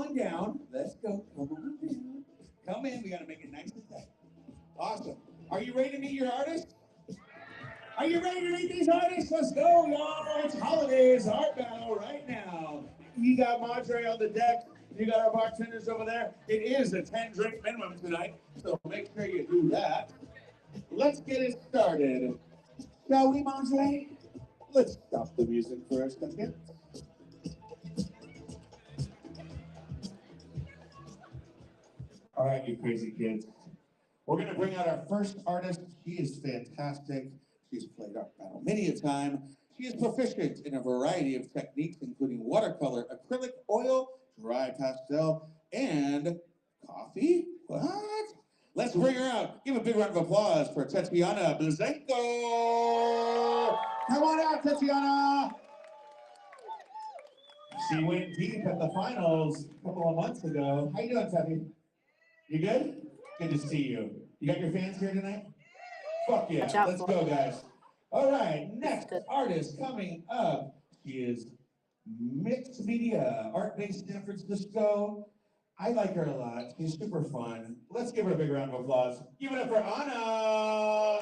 on down. Let's go. Come on down. Come in. We got to make it nice and tight. Awesome. Are you ready to meet your artists? Are you ready to meet these artists? Let's go, y'all. It's Holidays Art Battle right now. You got Madre on the deck. You got our bartenders over there. It is a 10-drink minimum tonight, so make sure you do that. Let's get it started. Shall we, Madre? Let's stop the music for a second. All right, you crazy kids. We're going to bring out our first artist. She is fantastic. She's played Art Battle many a time. She is proficient in a variety of techniques, including watercolor, acrylic, oil, dry pastel, and coffee. What? Let's bring her out. Give a big round of applause for Tatiana Blazenko. Come on out, Tatiana. She went deep at the finals a couple of months ago. How you doing, Tati? You good? Good to see you. You got your fans here tonight? Fuck yeah. Let's go, guys. All right, next artist coming up. She is mixed media, art based in San Francisco. I like her a lot. She's super fun. Let's give her a big round of applause. Give it up for Anna.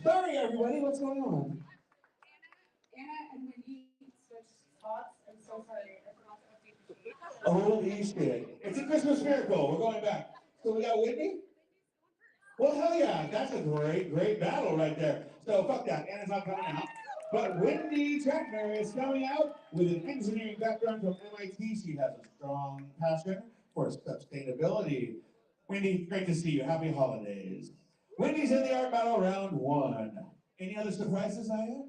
Sorry, everybody. What's going on? Anna and Wendy switched spots. I'm so sorry. I forgot to update the sheet. Holy shit. It's a Christmas miracle. We're going back. So we got Whitney? Well, hell yeah. That's a great, great battle right there. So fuck that. Anna's not coming out. But Wendy Tretner is coming out with an engineering background from MIT. She has a strong passion for sustainability. Wendy, great to see you. Happy holidays. Wendy's in the art battle round 1. Any other surprises, Aya?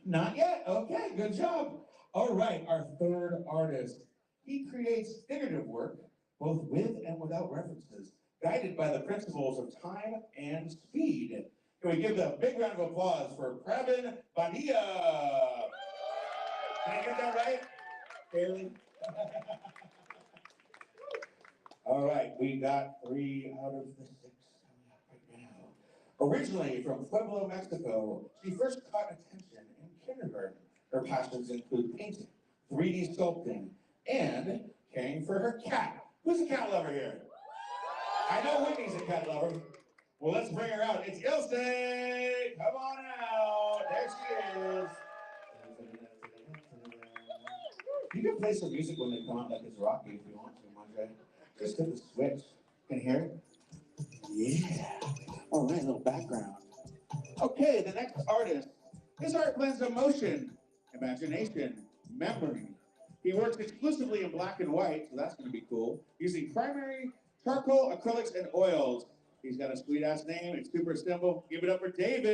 Not yet. Okay, good job. All right, our third artist. He creates figurative work, both with and without references, guided by the principles of time and speed. Can we give a big round of applause for Pravin Bania? Can I get that right? Barely. All right, we got 3 out of the 6 right now. Originally from Pueblo, Mexico, she first caught attention in kindergarten. Her passions include painting, 3D sculpting, and caring for her cat. Who's a cat lover here? I know Whitney's a cat lover. Well, let's bring her out. It's Ilse. Come on out. There she is. You can play some music when they come out like it's Rocky if you want to, Andre. Just hit the switch. Can you hear it? Yeah. All right, a little background. Okay, the next artist. His art blends emotion, imagination, memory. He works exclusively in black and white, so that's going to be cool, using primary charcoal, acrylics, and oils. He's got a sweet-ass name. It's super simple. Give it up for David.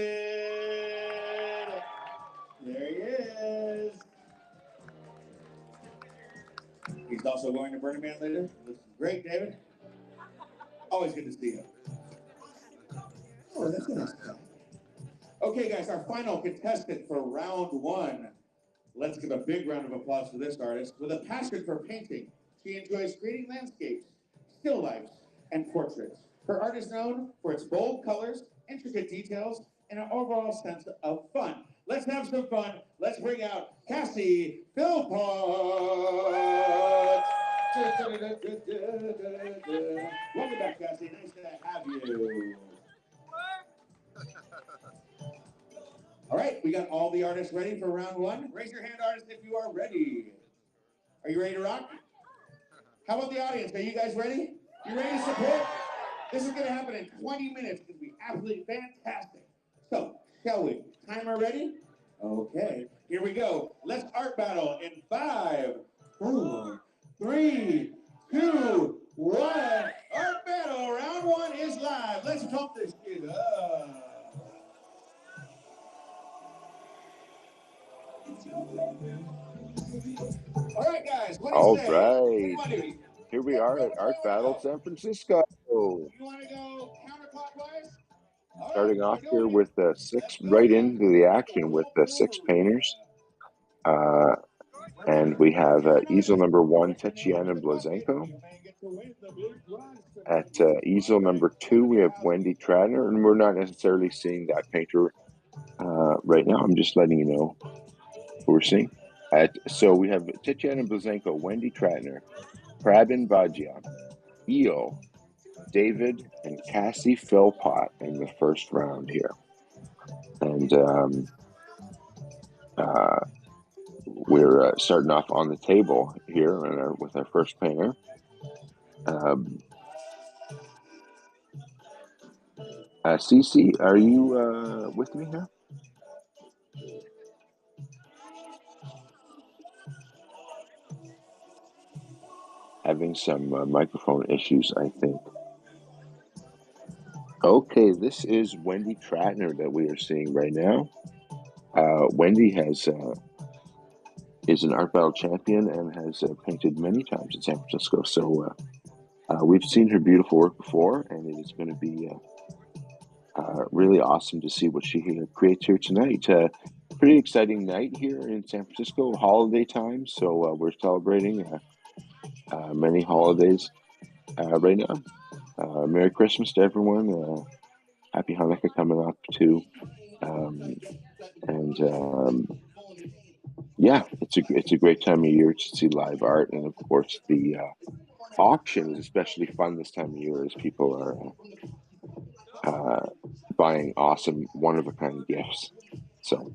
There he is. He's also going to Burning Man later. This is great, David. Always good to see you. Oh, that's a nice guy. Okay, guys, our final contestant for round 1. Let's give a big round of applause for this artist. With a passion for painting, she enjoys creating landscapes, still lifes, and portraits. Her art is known for its bold colors, intricate details, and an overall sense of fun. Let's have some fun. Let's bring out Cassie Philpott. Welcome back, Cassie. Nice to have you. All right, we got all the artists ready for round 1. Raise your hand, artists, if you are ready. Are you ready to rock? How about the audience? Are you guys ready? You ready to support? This is going to happen in 20 minutes. It's going to be absolutely fantastic. So, shall we? Timer ready? Okay, here we go. Let's art battle in 5, 4, 3, 2, 1. Art battle, round 1 is live. Let's pump this shit up. All right, guys. What do you say? Right. Here we are at Art Battle San Francisco. You want to go counterclockwise? Starting off here with 6 right into the action with 6 painters. And we have easel number 1, Tatiana Blazenko. At easel number 2, we have Wendy Tradner, and we're not necessarily seeing that painter right now. I'm just letting you know who we're seeing. So we have Tatiana Blazenko, Wendy Tratner, Prabin Bhatia, Eel, David, and Cassie Philpott in the first round here. And we're starting off on the table here with our first painter. Cece, are you with me here? Having some microphone issues, I think. Okay, this is Wendy Tratner that we are seeing right now. Wendy is an art battle champion and has painted many times in San Francisco. So we've seen her beautiful work before, and it is going to be really awesome to see what she creates here tonight. Pretty exciting night here in San Francisco, holiday time. So we're celebrating many holidays right now. Merry Christmas to everyone. Happy Hanukkah coming up too. Yeah, it's a great time of year to see live art, and of course the auction is especially fun this time of year as people are buying awesome, one-of-a-kind gifts. So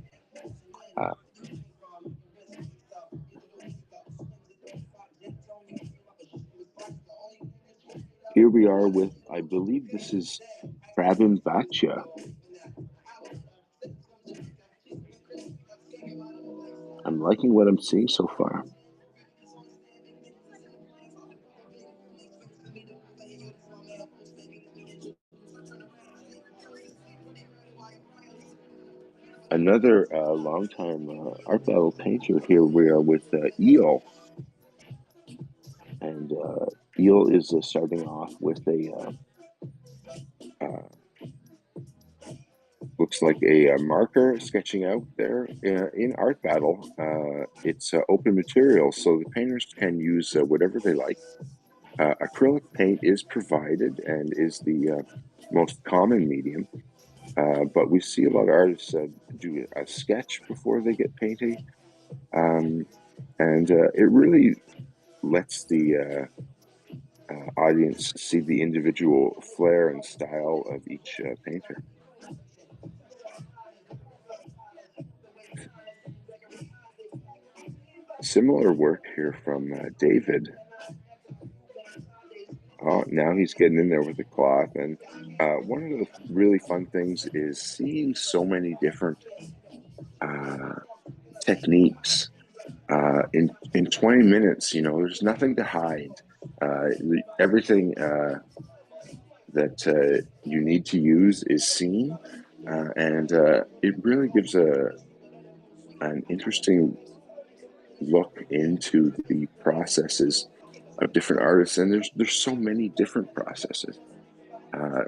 here we are with, I believe this is Prabin Bhatia. I'm liking what I'm seeing so far. Another longtime art battle painter here. We are with Eel, and Eel is starting off with a looks like a marker sketching out there in art battle. It's open material, so the painters can use whatever they like. Acrylic paint is provided and is the most common medium. But we see a lot of artists do a sketch before they get painting, and it really lets the audience see the individual flair and style of each painter. Similar work here from David. Oh, now he's getting in there with the cloth, and one of the really fun things is seeing so many different techniques in 20 minutes. You know, there's nothing to hide. Everything that you need to use is seen, and it really gives an interesting look into the processes of different artists, and there's so many different processes.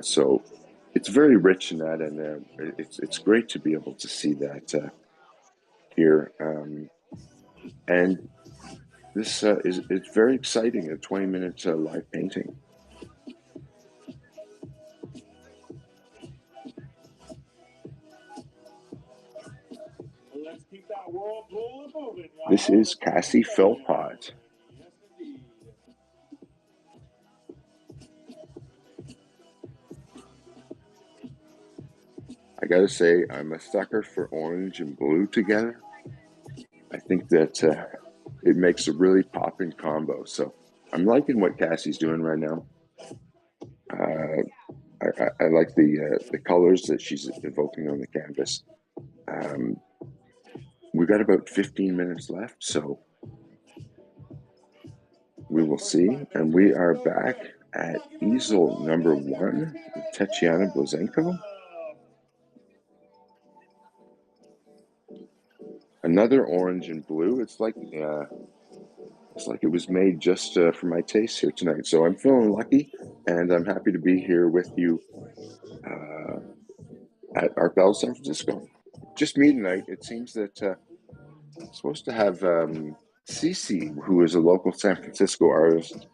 So it's very rich in that, and it's great to be able to see that here. And this is very exciting. A 20-minute live painting. Let's keep that whirlpool moving. This is Cassie Philpott. I gotta say, I'm a sucker for orange and blue together. I think that it makes a really popping combo. So I'm liking what Cassie's doing right now. I like the colors that she's evoking on the canvas. We've got about 15 minutes left, so we will see. And we are back at easel number 1, Tatiana Blazenko. Another orange and blue. It's like it was made just for my taste here tonight. So I'm feeling lucky, and I'm happy to be here with you at Art Battle San Francisco. Just me tonight. It seems that I'm supposed to have Cece, who is a local San Francisco artist,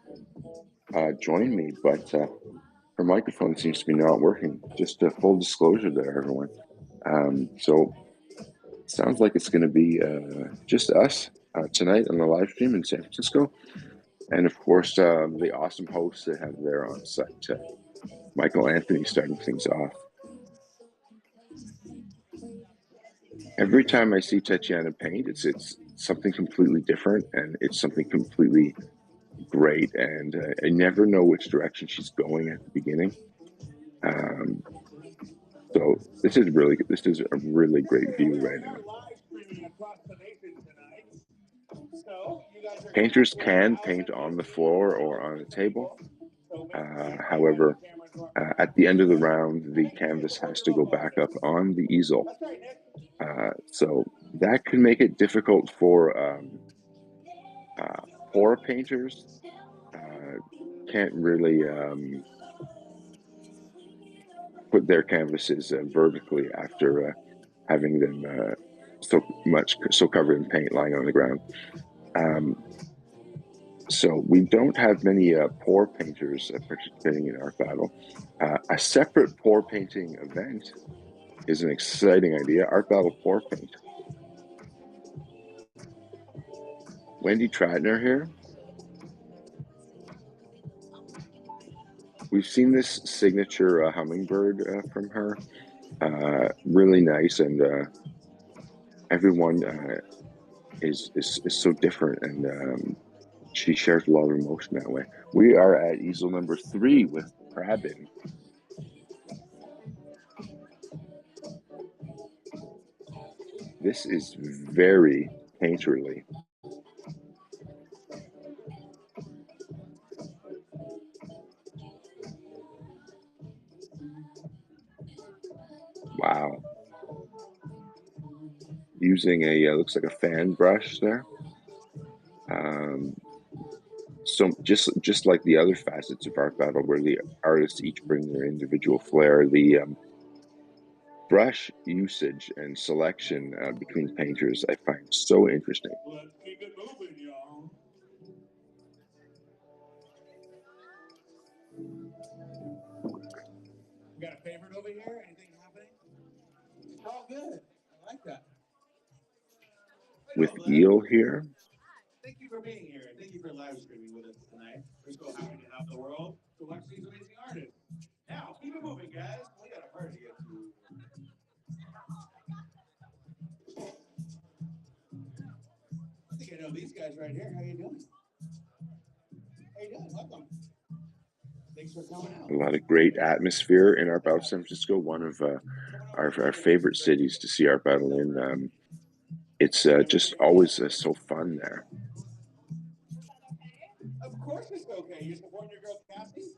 join me, but her microphone seems to be not working. Just a full disclosure there, everyone. So sounds like it's going to be just us tonight on the live stream in San Francisco. And of course, the awesome hosts they have there on site, Michael Anthony starting things off. Every time I see Tatiana paint, it's something completely different, and it's something completely great. And I never know which direction she's going at the beginning. So this is a really great view right now. Painters can paint on the floor or on a table. However, at the end of the round, the canvas has to go back up on the easel. So that can make it difficult for pour painters. Can't really put their canvases vertically after having them so covered in paint lying on the ground. So we don't have many pour painters participating in Art Battle. A separate pour painting event is an exciting idea. Art Battle pour paint. Wendy Tratner here. We've seen this signature hummingbird from her. Really nice, and everyone is so different, and she shares a lot of emotion that way. We are at easel number 3 with Crabin. This is very painterly. Wow. Using a looks like a fan brush there. So just like the other facets of Art Battle, where the artists each bring their individual flair, the brush usage and selection between painters I find so interesting. Let's keep it moving, y'all. We got a favorite over here? Anything happening? Oh, good. I like that. With Eel here. Thank you for being here, and thank you for live streaming with us tonight. We're so happy to have the world to watch these amazing artists. Now, keep it moving, guys. We got a party to get to. I think I know these guys right here. How you doing? How you doing? Welcome. Thanks for coming out. A lot of great atmosphere in Art Battle San Francisco. One of our favorite cities to see Art Battle in. It's just always so fun there. Of course it's okay. You're supporting your girl Kathy?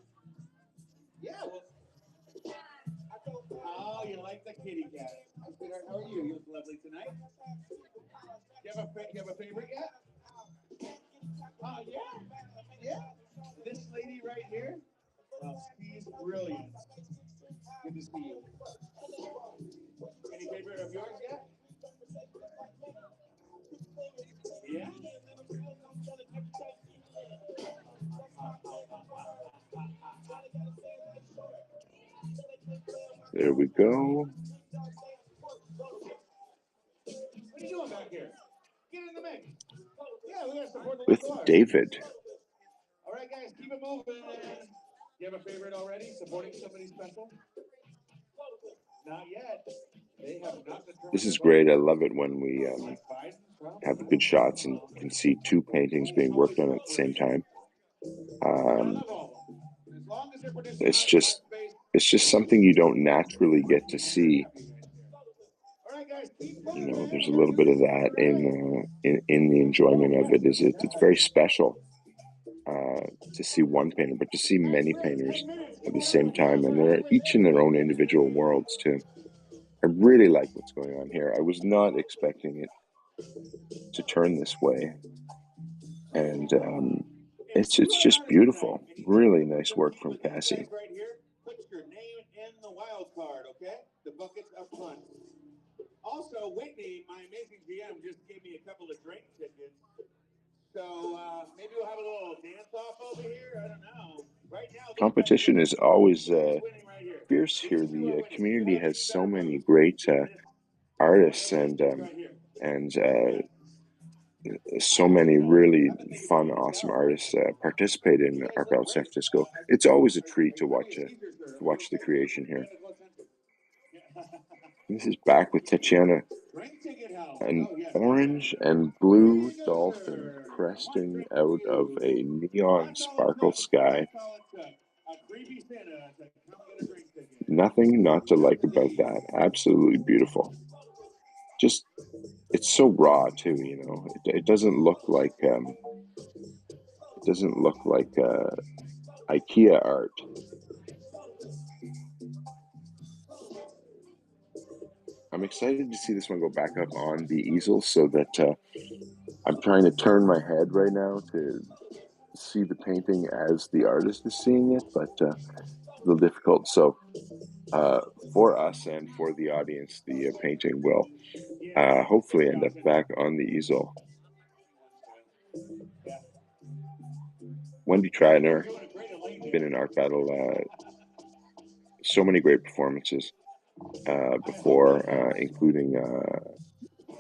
Yeah, well. Oh, you like the kitty cat. Hi, sweetheart. How are you? You look lovely tonight. You have a favorite yet? Oh, yeah. Yeah. This lady right here? Well, she's brilliant. Good to see you. Any favorite of yours yet? Yeah? There we go. What are you doing back here? Get in the mix. Yeah, we gotta support the With local artists. David. All right, guys, keep it moving. You have a favorite already? Supporting somebody special? Not yet. They have not determined. This is great. I love it when we have good shots and can see two paintings being worked on at the same time. It's just something you don't naturally get to see. You know, there's a little bit of that in the enjoyment of it. It's very special to see one painter, but to see many painters at the same time, and they're each in their own individual worlds too. I really like what's going on here. I was not expecting it to turn this way, and it's just beautiful. Really nice work from Cassie. Right here, put your name in the wild card, okay? The bucket's up front. Also, Whitney, my amazing GM, just gave me a couple of drink tickets. So maybe we'll have a little dance-off over here. I don't know. Right now, competition is always fierce here. The community has so many great artists and so many really fun, awesome artists participate in Art Battle San Francisco. It's always a treat to watch the creation here. This is back with Tatiana, an orange and blue dolphin cresting out of a neon sparkle sky. Nothing not to like about that. Absolutely beautiful. Just, it's so raw too, you know. It doesn't look like IKEA art. I'm excited to see this one go back up on the easel, so that I'm trying to turn my head right now to see the painting as the artist is seeing it, but a little difficult. So for us and for the audience, the painting will hopefully end up back on the easel. Wendy Tradner, been in Art Battle, so many great performances before, including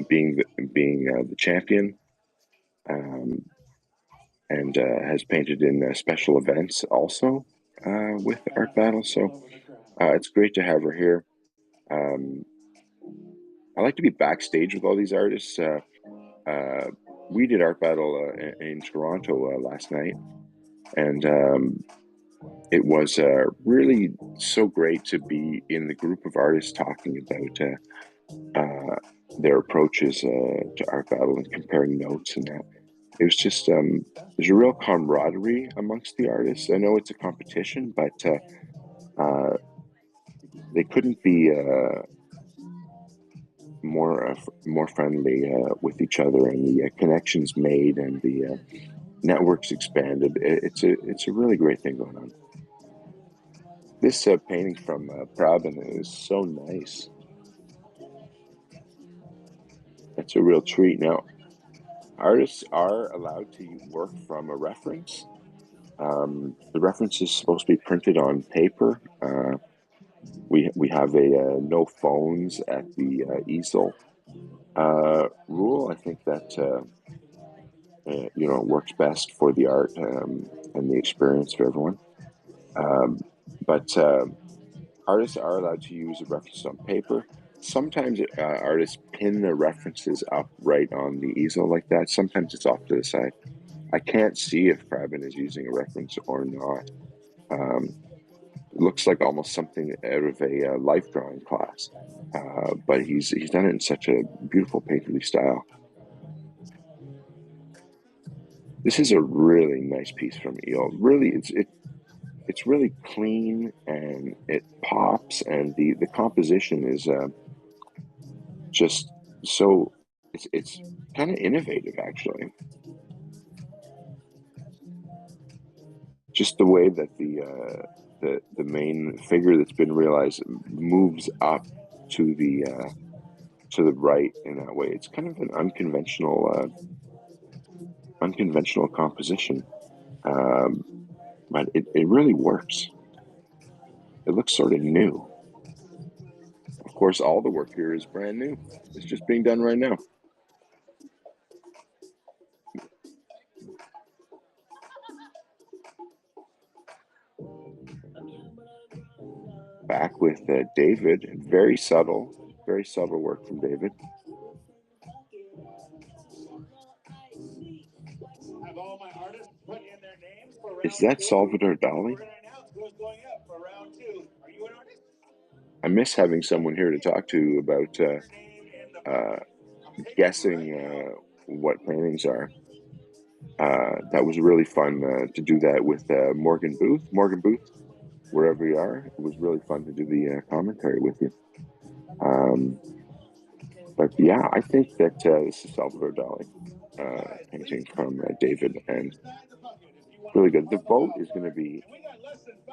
being the champion, and has painted in special events also with Art Battle. So it's great to have her here. I like to be backstage with all these artists. We did Art Battle in Toronto last night, and it was really so great to be in the group of artists talking about their approaches to Art Battle and comparing notes and that. It was just there's a real camaraderie amongst the artists. I know it's a competition, but they couldn't be more friendly with each other, and the connections made and the networks expanded. It's a really great thing going on. This painting from Prabin is so nice. That's a real treat. Now, artists are allowed to work from a reference. The reference is supposed to be printed on paper. We have a no phones at the easel rule. I think that works best for the art and the experience for everyone. But artists are allowed to use a reference on paper. Sometimes artists pin their references up right on the easel like that. Sometimes it's off to the side. I can't see if Prabin is using a reference or not. It looks like almost something out of a life drawing class, but he's done it in such a beautiful painterly style. This is a really nice piece from Eel. Really, it's really clean and it pops, and the composition is just so it's kind of innovative actually. Just the way that the main figure that's been realized moves up to the right in that way. It's kind of an unconventional composition, but it really works. It looks sort of new. Of course, all the work here is brand new. It's just being done right now. Back with David. Very subtle work from David. Is that Salvador Dali? I miss having someone here to talk to about guessing what paintings are. That was really fun to do that with Morgan Booth. Morgan Booth, wherever you are, it was really fun to do the commentary with you. But yeah, I think that this is Salvador Dali painting from David, and really good. The vote is going to be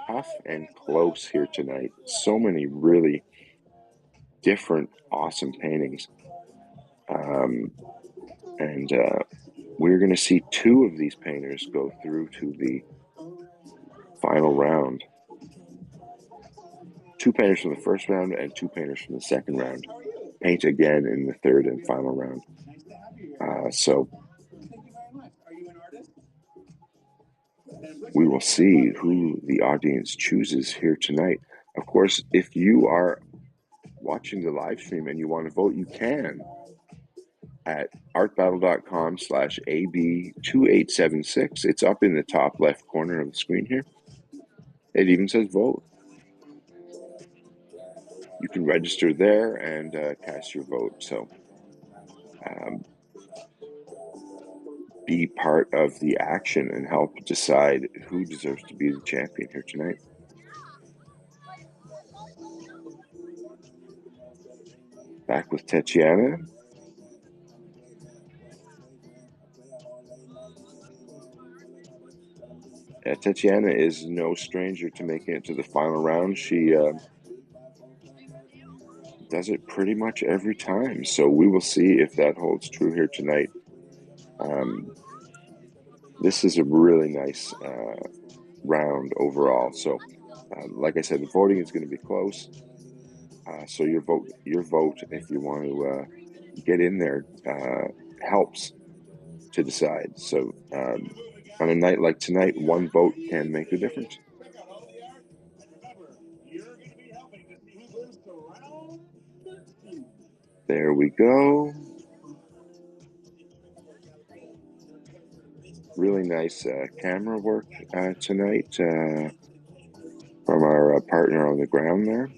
tough and close here tonight. So many really different, awesome paintings. And we're going to see two of these painters go through to the final round. Two painters from the first round and two painters from the second round paint again in the third and final round. So we will see who the audience chooses here tonight. Of course, if you are watching the live stream and you want to vote, you can at artbattle.com/AB2876. It's up in the top left corner of the screen here. It even says vote. You can register there and cast your vote. So be part of the action and help decide who deserves to be the champion here tonight. Back with Tatiana. Tatiana is no stranger to making it to the final round. She does it pretty much every time. So we will see if that holds true here tonight. This is a really nice round overall. So, like I said, the voting is going to be close. So your vote, if you want to get in there, helps to decide. So, on a night like tonight, one vote can make the difference. There we go. Really nice camera work tonight from our partner on the ground there.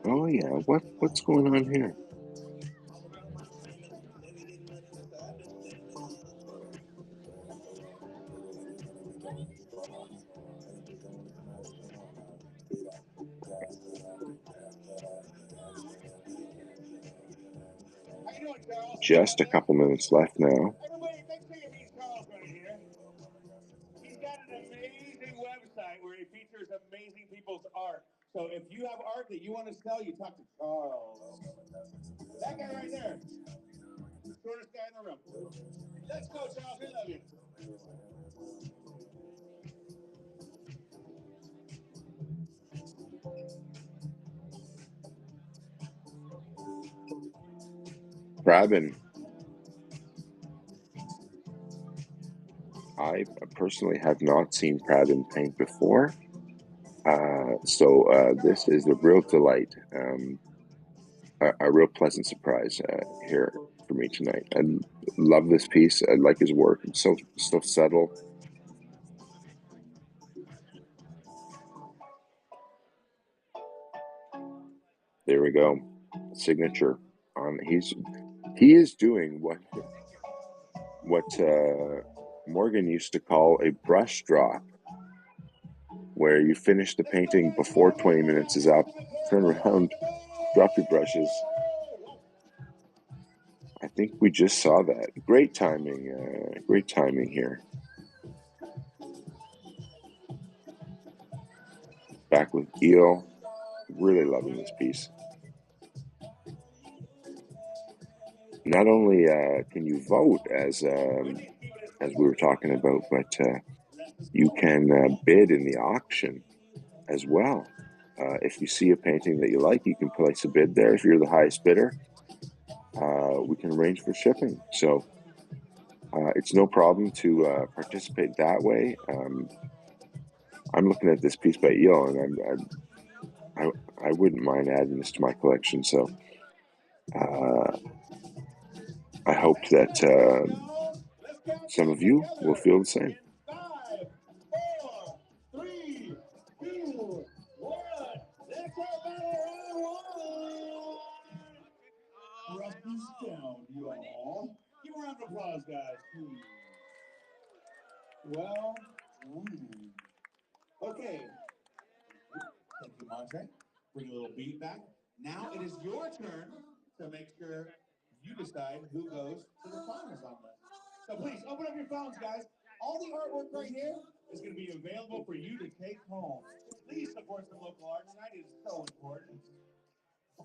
Oh yeah, what's going on here? Just a couple minutes left now. He's got an amazing website where he features amazing people's art. So if you have art that you want to sell, you talk to Charles. That guy right there. Shortest guy in the room. Let's go, Charles. We love you. Prabin. I personally have not seen Prabin paint before. So this is a real delight, a real pleasant surprise here for me tonight. I love this piece. I like his work. It's so subtle. There we go. Signature on. He is doing what Morgan used to call a brush drop, where you finish the painting before 20 minutes is up, turn around, drop your brushes. I think we just saw that. Great timing here. Back with Eel. Really loving this piece. Not only can you vote as we were talking about, but you can bid in the auction as well. If you see a painting that you like, you can place a bid there. If you're the highest bidder, we can arrange for shipping. So it's no problem to participate that way. I'm looking at this piece by Eel, and I wouldn't mind adding this to my collection. So I hope that some of you will feel the same. 5, 4, 3, 2, 1. Let's go battle round 1. Rough this down, y'all. Give a round of applause, guys, please. Well done. Okay. Thank you, Montre. Bring a little beat back. Now it is your turn to make sure you decide who goes to the finals on this. So please open up your phones, guys. All the artwork right here is going to be available for you to take home. Please support some local art tonight. It is so important.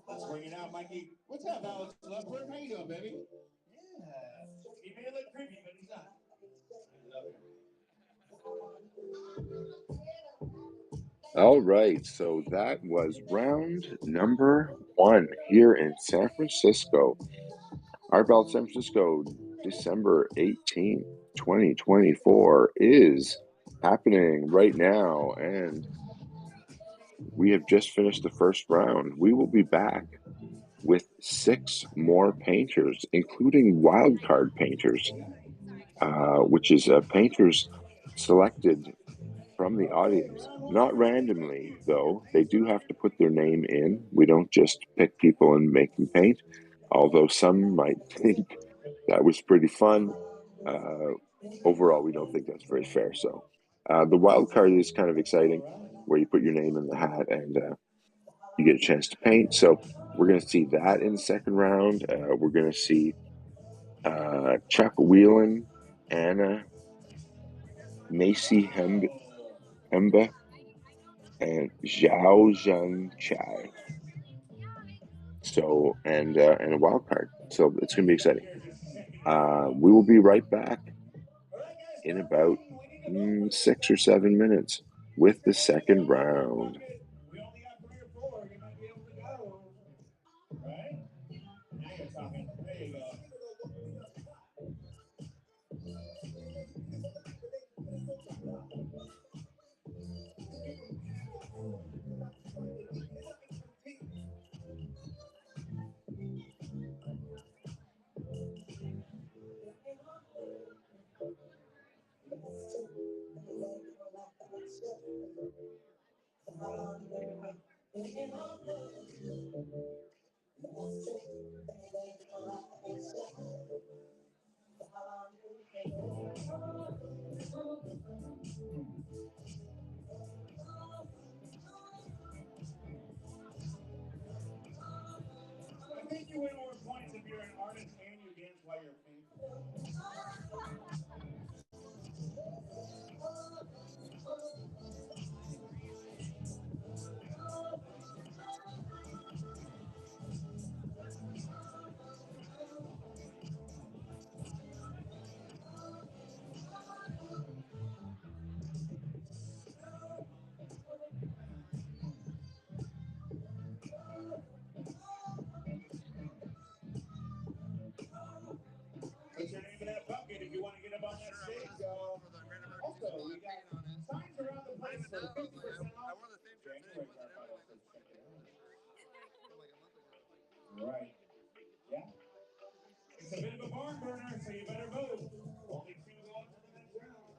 Let's bring it out, Mikey. What's up, Alex Lusberg? How you doing, baby? Yeah. He may look creepy, but he's not. I love it. All right, so that was round number 1 here in San Francisco. Art Belt San Francisco, December 18th, 2024 is happening right now, and we have just finished the first round. We will be back with 6 more painters, including wildcard painters, which is painters selected from the audience. Not randomly, though. They do have to put their name in. We don't just pick people and make them paint, although some might think that was pretty fun. Uh, Overall, we don't think that's very fair. So the wild card is kind of exciting, where you put your name in the hat and you get a chance to paint. So we're going to see that in the second round. We're going to see Chuck Whelan, Anna, Macy Hemba, and Zhao Zheng Chai. So and a wild card. So it's going to be exciting. We will be right back in about 6 or 7 minutes with the second round. We only got 3 or 4. You might be able to go. Right? Now you're talking. There you go. I think you win more points if you're an artist and you dance while you're painting. Put your name in that bucket if you want to get up on that stage, y'all. Also, we got signs around the place for 50% off. January card bottle, so check it out. Right. Yeah. It's a bit of a barn burner, so you better vote. Only 2 going to the next round.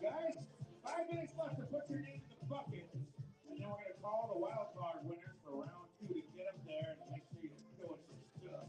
Guys, 5 minutes left to put your name in the bucket. And then we're going to call the wild card winners for round 2 to get up there and make sure you show us some stuff.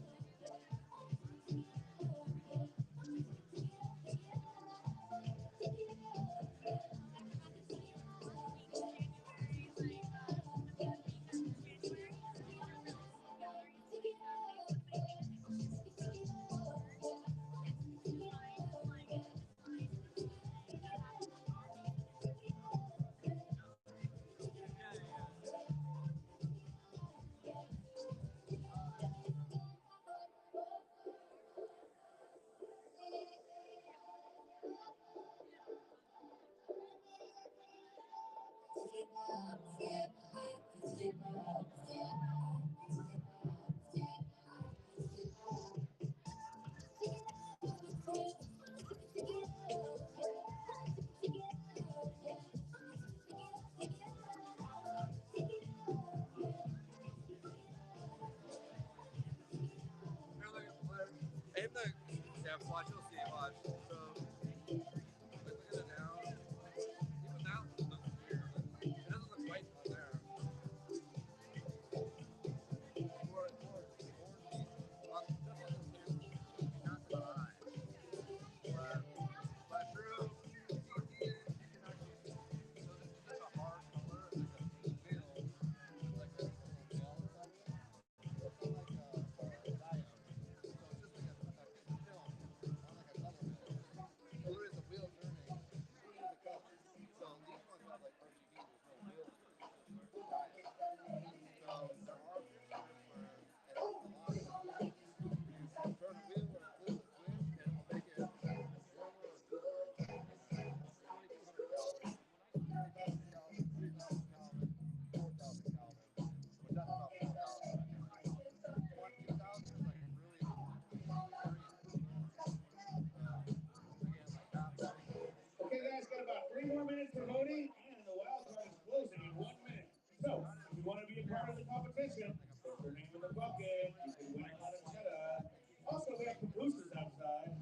for voting, and the wild card is closing in 1 minute. So, if you want to be a part of the competition, put your name in the bucket. You can win a lot of cheddar. Also, we have cabooses outside.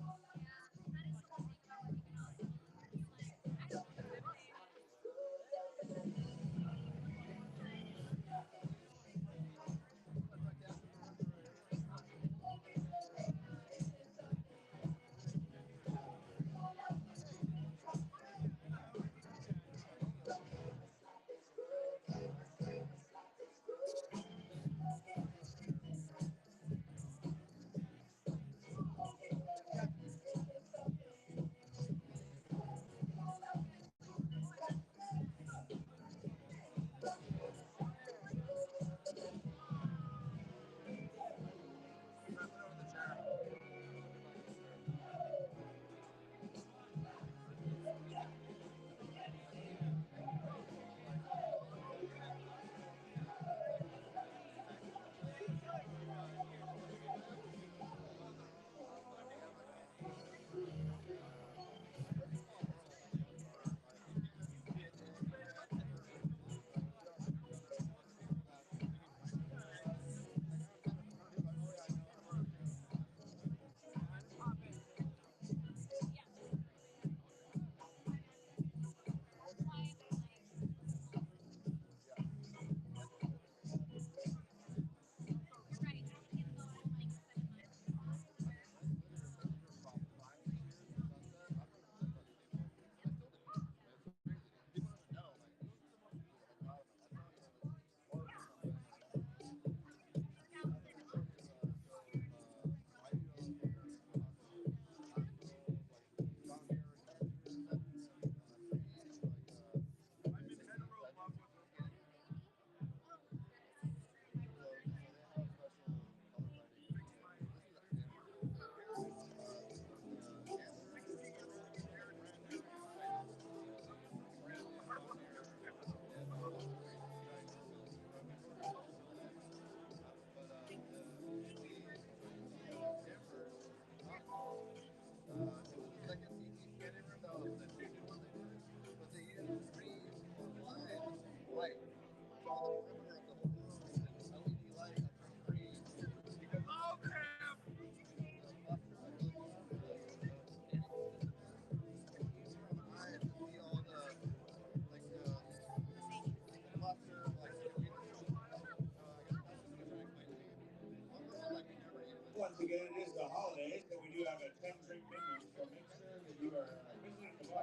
Once again, it is the holidays, so we do have a 10-drink minimum, so make sure that you are visiting the bar.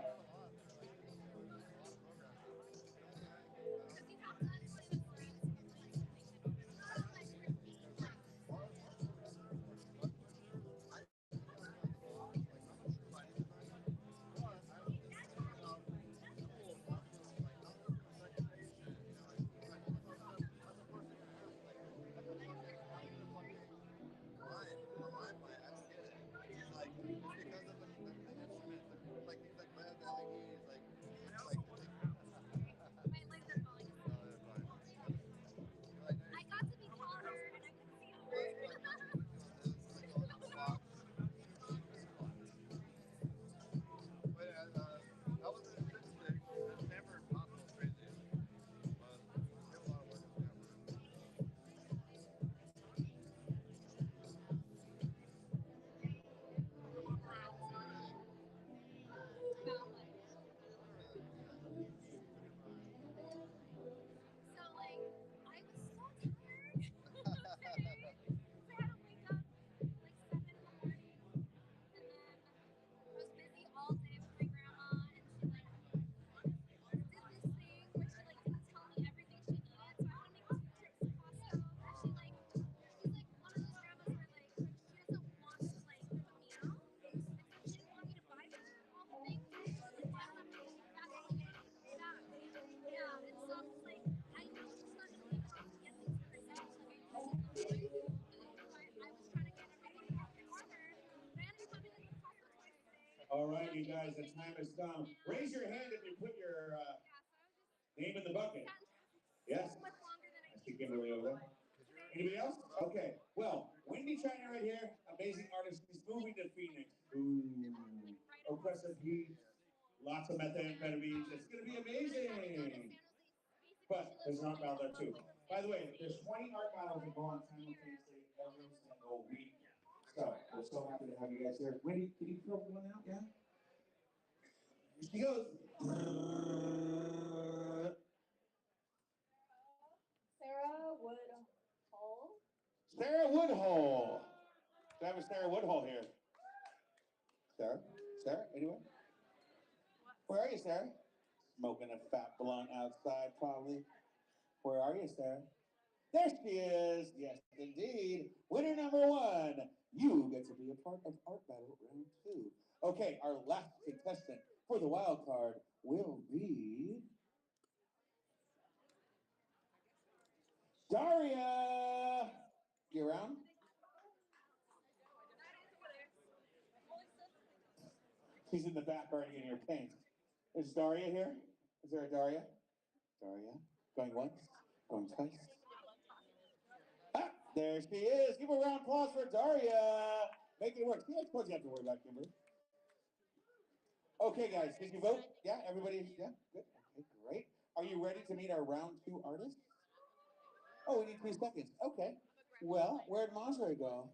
All right, you guys, the time has come. Raise your hand if you put your name in the bucket. Yes? I see Kimberly over there. Anybody else? Okay. Well, Wendy China right here, amazing artist. She's moving to Phoenix. Ooh. Oppressive heat. lots of methamphetamines. It's going to be amazing. But there's an art battle there too. By the way, there's 20 art battles that go on simultaneously every single week. So we're so happy to have you guys here. Wendy, can you throw one out? Yeah. Here she goes. Sarah Woodhull. Sarah Woodhull. Do I have a Sarah Woodhull here? Sarah? Sarah? Anyone? Where are you, Sarah? Smoking a fat blunt outside, probably. Where are you, Sarah? There she is. Yes, indeed. Winner number one. You get to be a part of Art Battle Round 2. Okay, our last contestant for the wild card will be Daria. You around? She's in the back already in your paint. Is Daria here? Is there a Daria? Daria? Going once? Going twice? Ah, there she is. Give a round of applause for Daria. Make it work. See, I suppose you have to worry about Kimberly. Okay, guys, did you vote? Yeah, everybody? Yeah, good. Okay, great. Are you ready to meet our round 2 artists? Oh, we need 2 seconds. Okay. Well, where'd Monterey go?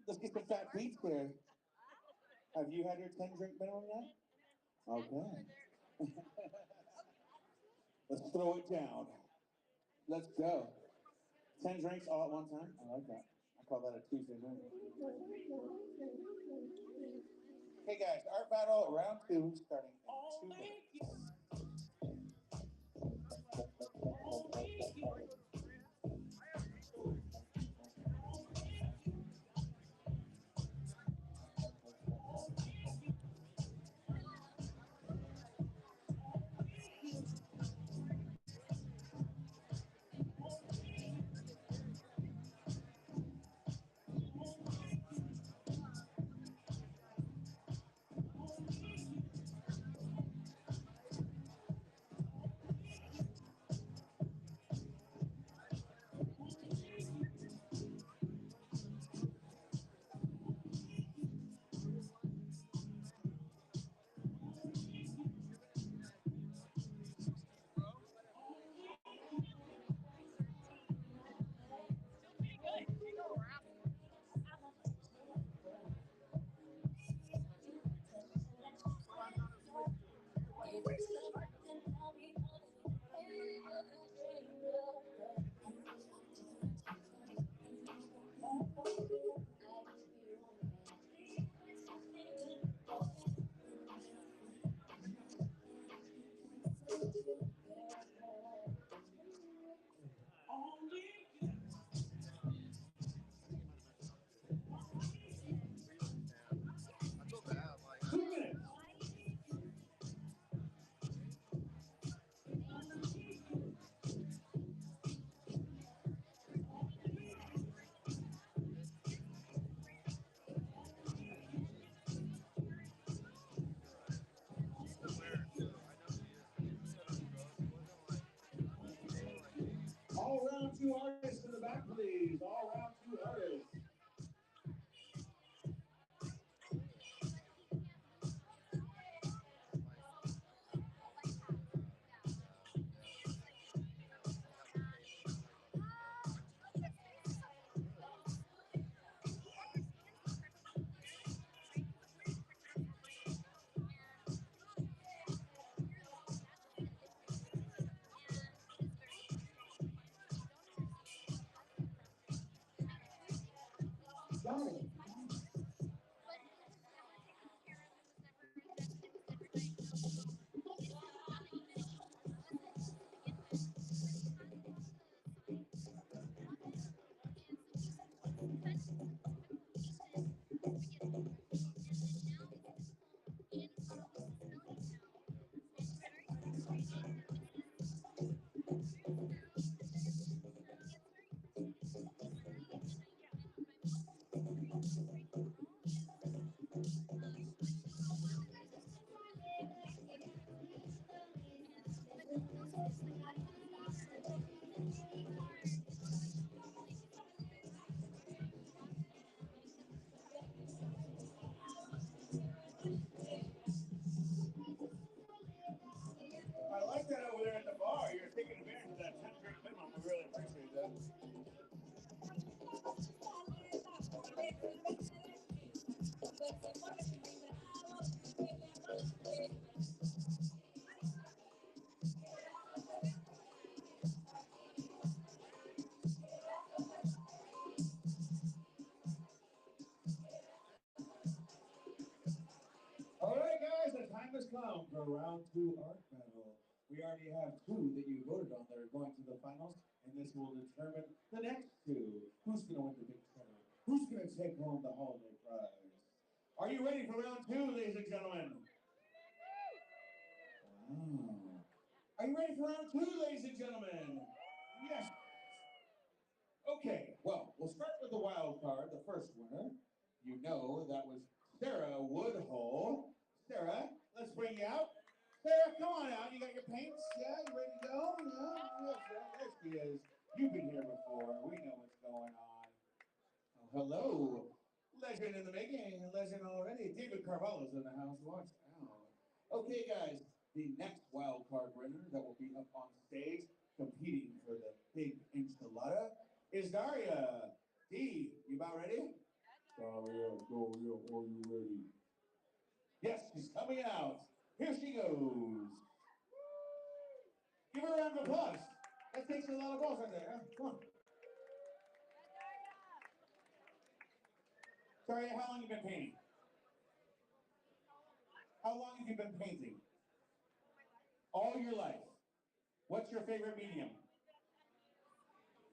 Let's get some fat beats here. Have you had your 10 drink minimum yet? Okay. Let's throw it down. Let's go. 10 drinks all at one time? I like that. I call that a Tuesday night. Okay, guys, art battle round 2 starting in 2 minutes. All round 2 artists in the back, please. All round 2 artists. already have two that you voted on that are going to the finals, and this will determine the next two. Who's going to win the big treasure? Who's going to take home the holiday prize? Are you ready for round two, ladies and gentlemen? Wow. Are you ready for round two, ladies and gentlemen? Yes. Okay, well, we'll start with the wild card, the first winner. You know that was Sarah Woodhull. Sarah, let's bring you out. Sarah, come on out. You got your paints? Yeah, you ready to go? Yeah, yes, there she is. You've been here before. We know what's going on. Oh, hello. Legend in the making. Legend already. David Carvalho's in the house. Watch out. Okay, guys. The next wild card winner that will be up on stage competing for the big enchilada is Daria. D, you about ready? Daria, are you ready? Yes, she's coming out. Here she goes. Give her a round of applause. That takes a lot of balls right there. Huh? Come on. Daria, how long have you been painting? How long have you been painting? All your life. What's your favorite medium?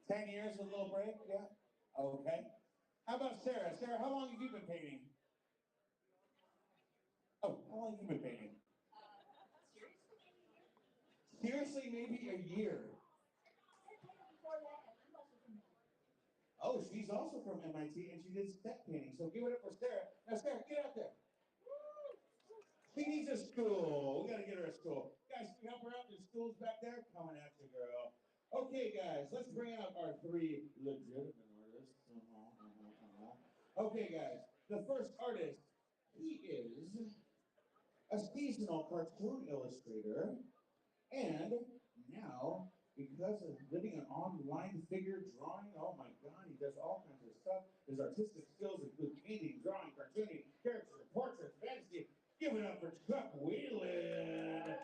10 years with a little break? Yeah? Okay. How about Sarah? Sarah, how long have you been painting? Oh, how long have you been painting? Seriously, maybe a year. Oh, she's also from MIT and she did step painting. So give it up for Sarah. Now, Sarah, get out there. She needs a stool. We gotta get her a stool. Guys, can you help her out? There's stools back there. Coming at you, girl. Okay, guys, let's bring out our three legitimate artists. Okay, guys, the first artist, he is a seasonal cartoon illustrator, and now, because of living an online figure drawing, oh my God, he does all kinds of stuff. His artistic skills include painting, drawing, cartooning, characters, portraits, fantasy. Give it up for Chuck Whelan.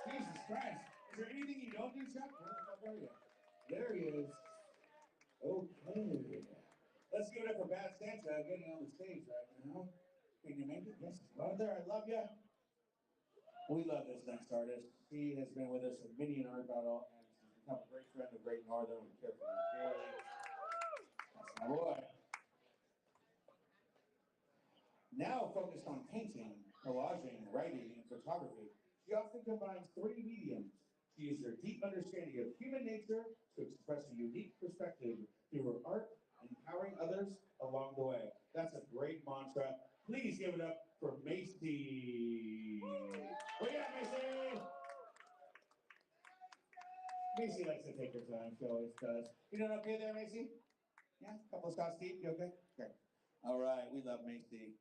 Jesus Christ. Is there anything you don't do, Chuck? Where the fuck are you? There he is. Okay. Let's give it up for Bad Santa getting on the stage right now. Can you make it? Yes. Right there, I love you. We love this next artist. He has been with us at many an art battle and he's become a great friend of Great Northern. We care for him dearly. That's my boy. Now focused on painting, collaging, writing, and photography, she often combines three mediums. She uses her deep understanding of human nature to express a unique perspective through her art and empowering others along the way. That's a great mantra. Please give it up for Macy. Where you at, Macy? Macy likes to take her time. She always does. You doing okay there, Macy? Yeah? A couple of shots deep? You okay? Okay. All right. We love Macy.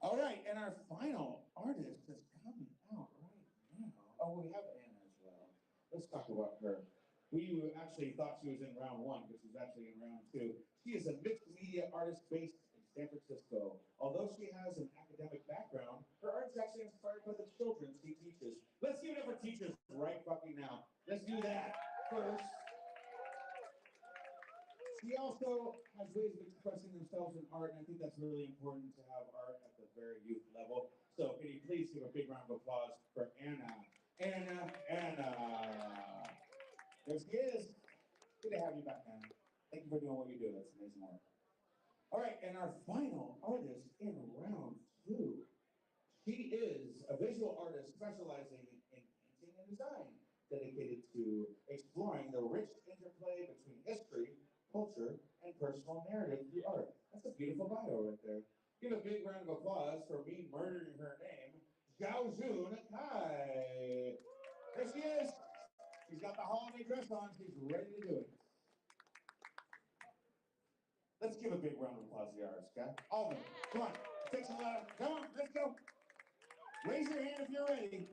All right. And our final artist is coming out right now. Oh, we have Anna as well. Let's talk about her. We actually thought she was in round one, but she's actually in round two. She is a mixed media artist based in San Francisco. Although she has an academic background, her art is actually inspired by the children she teaches. Let's give it up for teachers right fucking now. Let's do that first. She also has ways of expressing themselves in art, and I think that's really important to have art at the very youth level. So can you please give a big round of applause for Anna. Anna. There she is. Good to have you back, Anna. Thank you for doing what you do. That's amazing work. All right, and our final artist in round two. She is a visual artist specializing in painting and design, dedicated to exploring the rich interplay between history, culture, and personal narrative through art. That's a beautiful bio right there. Give a big round of applause for me murdering her name, Zhao Jun Kai. There she is. She's got the holiday dress on. She's ready to do it. Let's give a big round of applause to the artists, okay? All of them. Come on. Take some loud. Come on, let's go. Raise your hand if you're ready.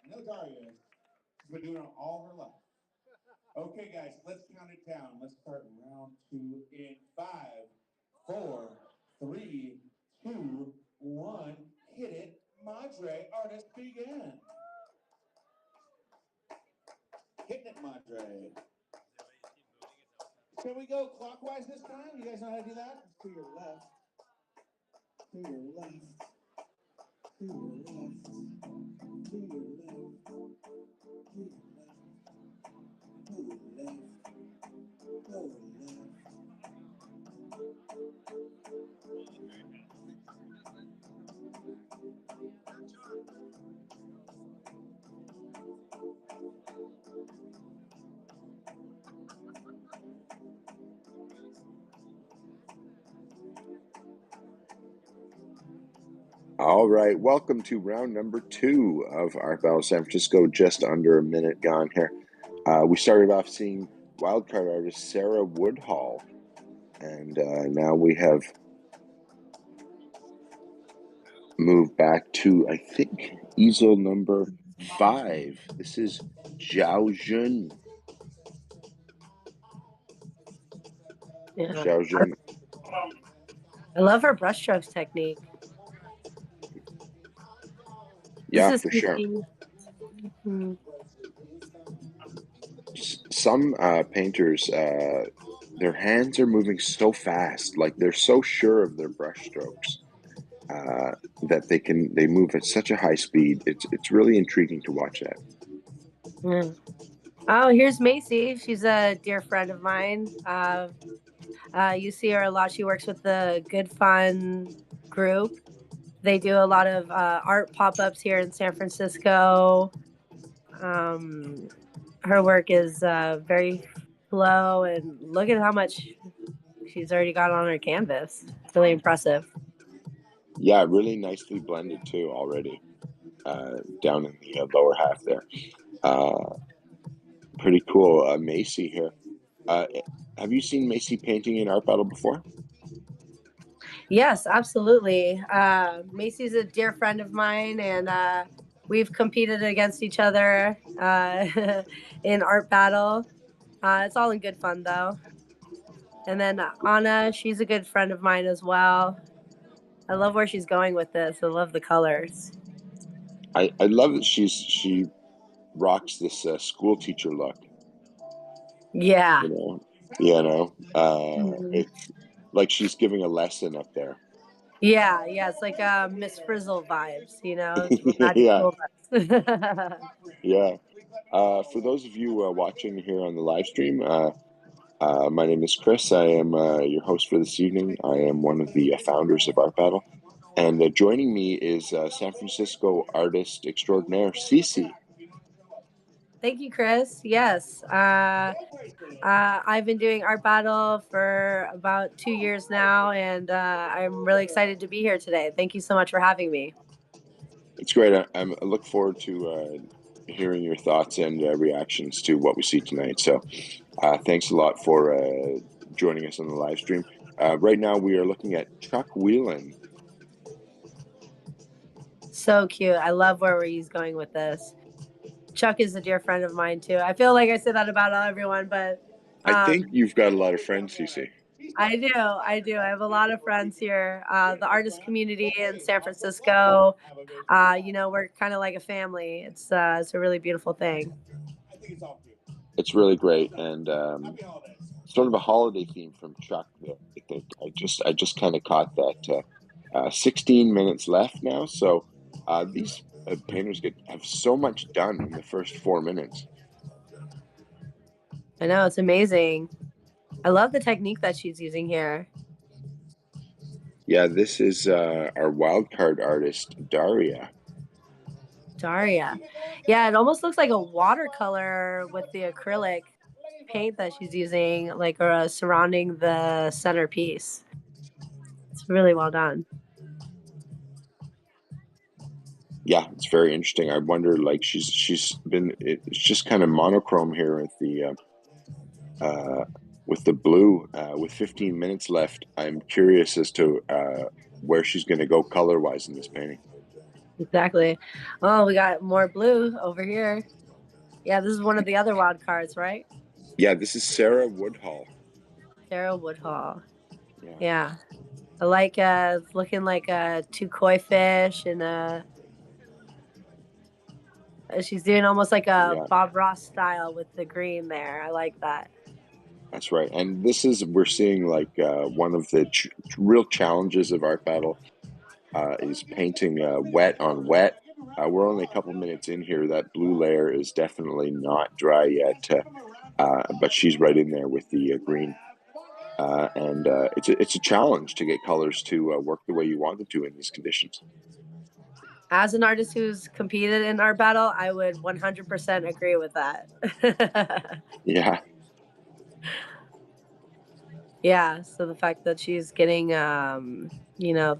I know Daria is. She's been doing it all her life. Okay, guys, let's count it down. Let's start round two in 5, 4, 3, 2, 1. Hit it. Madre, artist, begin. Hitting it, Madre. Can we go clockwise this time? You guys know how to do that? It's to your left. To your left. To your left. To your left. To your left. All right, welcome to round number 2 of Art Battle San Francisco. Just under a minute gone here. We started off seeing wildcard artist Sarah Woodhall, and now we have moved back to, I think, easel number 5. This is Zhao Jun. Yeah. Zhao Jun. I love her brushstrokes technique. Yeah, This for is sure. Mhm. Some painters, their hands are moving so fast, like they're so sure of their brushstrokes that they move at such a high speed. It's really intriguing to watch that. Yeah. Oh, here's Macy. She's a dear friend of mine. You see her a lot. She works with the Good Fun group. They do a lot of art pop-ups here in San Francisco. Her work is very slow, and look at how much she's already got on her canvas. It's really impressive. Yeah, really nicely blended too already, down in the lower half there. Pretty cool. Macy here. Have you seen Macy painting in Art Battle before? Yes, absolutely. Macy's a dear friend of mine, and we've competed against each other in art battle. It's all in good fun, though. And then Anna, she's a good friend of mine as well. I love where she's going with this. I love the colors. I love that she rocks this school teacher look. Yeah. Mhm. It's like she's giving a lesson up there. Yeah, it's like Miss Frizzle vibes, from Magic Yeah, School Bus. yeah. For those of you watching here on the live stream, my name is Chris. I am your host for this evening. I am one of the founders of Art Battle. And joining me is San Francisco artist extraordinaire, Cece. Thank you, Chris. Yes. I've been doing Art Battle for about 2 years now, and I'm really excited to be here today. Thank you so much for having me. It's great. I look forward to hearing your thoughts and reactions to what we see tonight. So thanks a lot for joining us on the live stream. Right now, we are looking at Chuck Whelan. So cute. I love where he's going with this. Chuck is a dear friend of mine, too. I feel like I say that about everyone, but I think you've got a lot of friends, Cece. I do. I have a lot of friends here. The artist community in San Francisco, we're kind of like a family. It's a really beautiful thing. It's really great, and sort of a holiday theme from Chuck there. I think I just kind of caught that. 16 minutes left now, so these painters have so much done in the first 4 minutes. I know, it's amazing. I love the technique that she's using here. Yeah, this is our wild card artist, Daria. Daria. Yeah, it almost looks like a watercolor with the acrylic paint that she's using, like surrounding the centerpiece. It's really well done. Yeah, it's very interesting. I wonder, like, it's just kind of monochrome here with the blue. With 15 minutes left, I'm curious as to where she's going to go color wise in this painting. Exactly. Oh, we got more blue over here. Yeah, this is one of the other wild cards, right? Yeah, this is Sarah Woodhall. Sarah Woodhall. Yeah. I like it's looking like two koi fish, and she's doing almost like a Bob Ross style with the green there. I like that. That's right. And we're seeing like one of the real challenges of Art Battle is painting wet on wet. We're only a couple minutes in here. That blue layer is definitely not dry yet, but she's right in there with the green. And it's a challenge to get colors to work the way you want them to in these conditions. As an artist who's competed in Art Battle, I would 100% agree with that. Yeah. Yeah, so the fact that she's getting the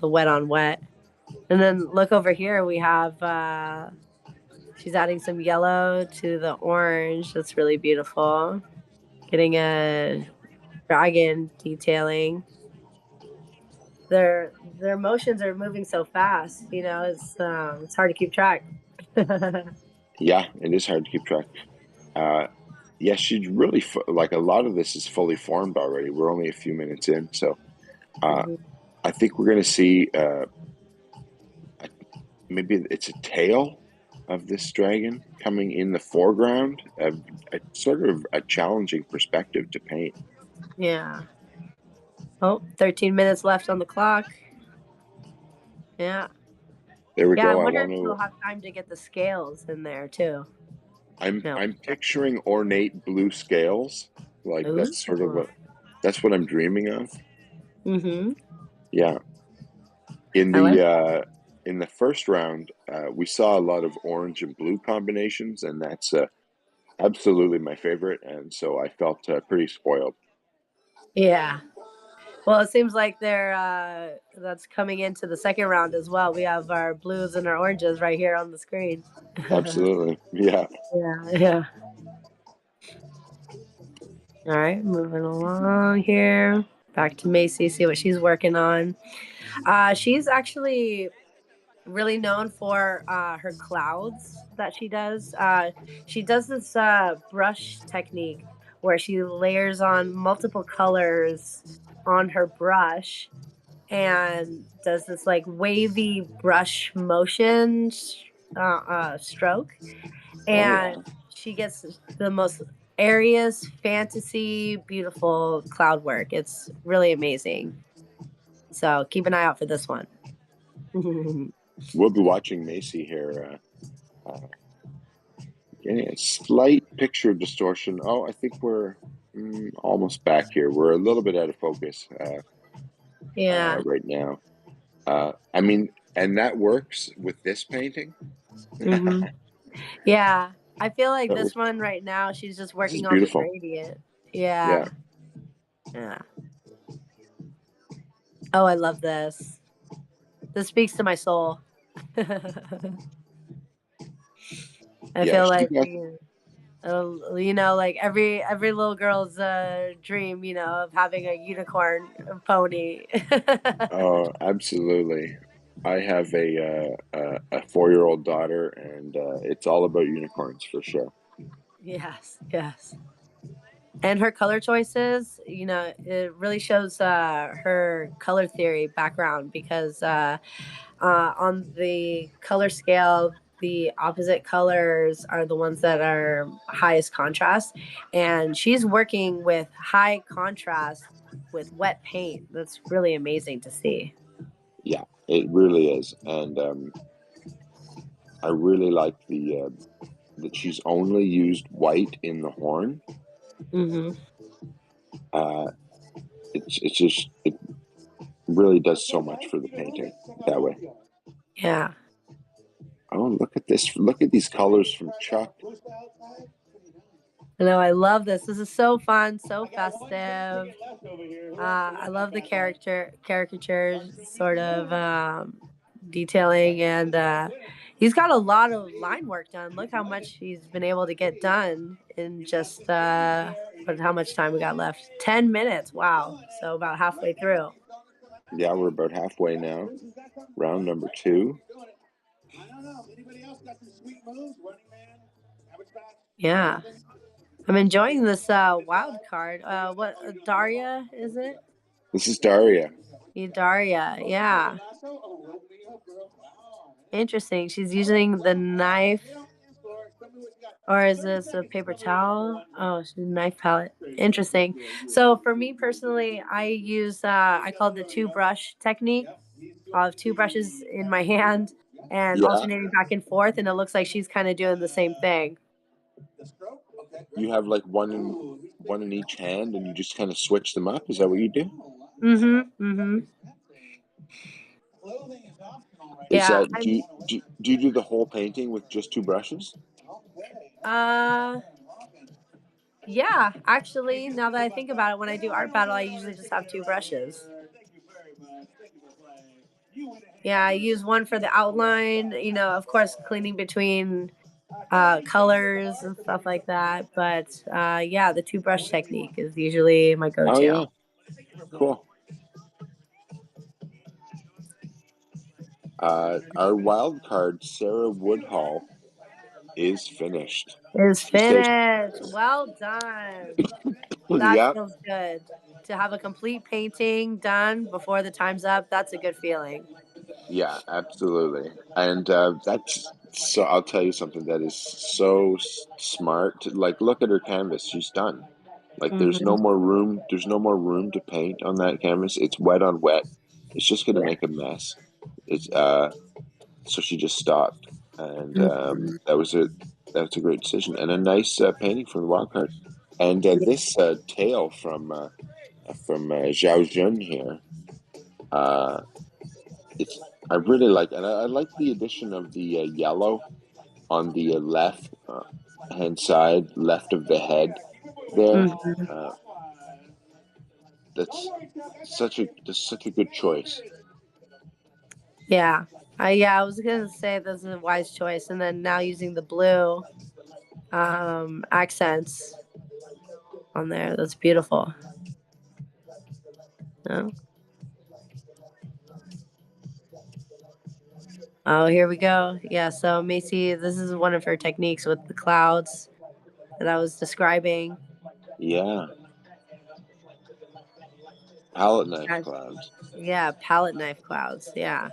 wet on wet. And then look over here. We have she's adding some yellow to the orange. That's really beautiful. Getting a dragon detailing. Their motions are moving so fast. You know, it's hard to keep track. Yeah, it is hard to keep track. Yeah, she's really like a lot of this is fully formed already. We're only a few minutes in, so Mhm. I think we're going to see maybe it's a tail of this dragon coming in the foreground, a sort of a challenging perspective to paint. Yeah. Oh, 13 minutes left on the clock. Yeah. There we Yeah, I go. I wonder want if we'll to. have time to get the scales in there too. No. I'm picturing ornate blue scales. Like Ooh. that's sort of that's what I'm dreaming of. Mm-hmm. Yeah. I like In the first round, we saw a lot of orange and blue combinations, and that's absolutely my favorite. And so I felt pretty spoiled. Yeah. Well, it seems like they're that's coming into the second round as well. We have our blues and our oranges right here on the screen. Absolutely. Yeah. Yeah, yeah. All right, moving along here. Back to Macy, see what she's working on. She's actually really known for her clouds that she does. She does this brush technique where she layers on multiple colors on her brush and does this like wavy brush motion stroke. Oh yeah. And she gets the most airiest, fantasy, beautiful cloud work. It's really amazing. So keep an eye out for this one. We'll be watching Macy here. Getting a slight picture distortion. Oh, I think we're almost back here. We're a little bit out of focus Yeah. right now. I mean, and that works with this painting. Hmm. Yeah. I feel like That this was, one right now, she's just this is working on the beautiful. gradient. Yeah. Yeah. Yeah. Oh, I love this. This speaks to my soul. I Yeah. feel She like got, you know, like every little girl's dream, you know, of having a unicorn pony. oh, absolutely. I have a 4-year-old daughter, and it's all about unicorns for sure. Yes, yes. And her color choices, you know, it really shows her color theory background because on the color scale, the opposite colors are the ones that are highest contrast. And she's working with high contrast with wet paint. That's really amazing to see. Yeah, it really is, and I really like the that she's only used white in the horn. Hmm. Uh, it's just it really does so much for the painting that way. Yeah. Oh, look at this! Look at these colors from Chuck. I know. I love this. This is so fun, so festive. I love the caricatures, sort of detailing, and he's got a lot of line work done. Look how much he's been able to get done in just how much time we got left? 10 minutes. Wow. So about halfway through. Yeah, we're about halfway now. Round number 2. Yeah. I'm enjoying this wild card. What Daria is it? This is Daria. Daria. Yeah. Interesting. She's using the knife, or is this a paper towel? Oh, she's a knife palette. Interesting. So for me personally, I use I call it the two brush technique. I'll have two brushes in my hand and Yeah, alternating back and forth, and it looks like she's kind of doing the same thing. you have like one in each hand, and you just kind of switch them up. Is that what you do? Mm-hmm. Mm-hmm. Is Yeah. that do you do the whole painting with just 2 brushes? Uh yeah, actually, now that I think about it, when I do art battle, I usually just have two brushes. Yeah, I use one for the outline, of course, cleaning between colors and stuff like that. But yeah, the two brush technique is usually my go Oh to. yeah, cool. Our wild card, Sarah Woodhall, is finished. Is She says, finished. Well done. That "Yeah, feels good. To have a complete painting done before the time's up, that's a good feeling. yeah, absolutely." And that's so. I'll tell you something that is so smart. Like, look at her canvas; she's done. Like, there's no Hmm. more room. There's no more room to paint on that canvas. It's wet on wet. It's just going to Yeah. make a mess. It's So she just stopped, and Hmm. that's a great decision and a nice painting from the wild card. And this tail from Zhao Jun here, uh, it's I really like, and I like the addition of the yellow on the left hand side, left of the head there. Hmm. Uh, that's such a good choice. Yeah. I was gonna say this is a wise choice, and then now using the blue accents on there. That's beautiful. Oh, oh, here we go. Yeah, so Macy, this is one of her techniques with the clouds that I was describing. Yeah, palette knife Uh, clouds. Yeah, palette knife clouds. Yeah.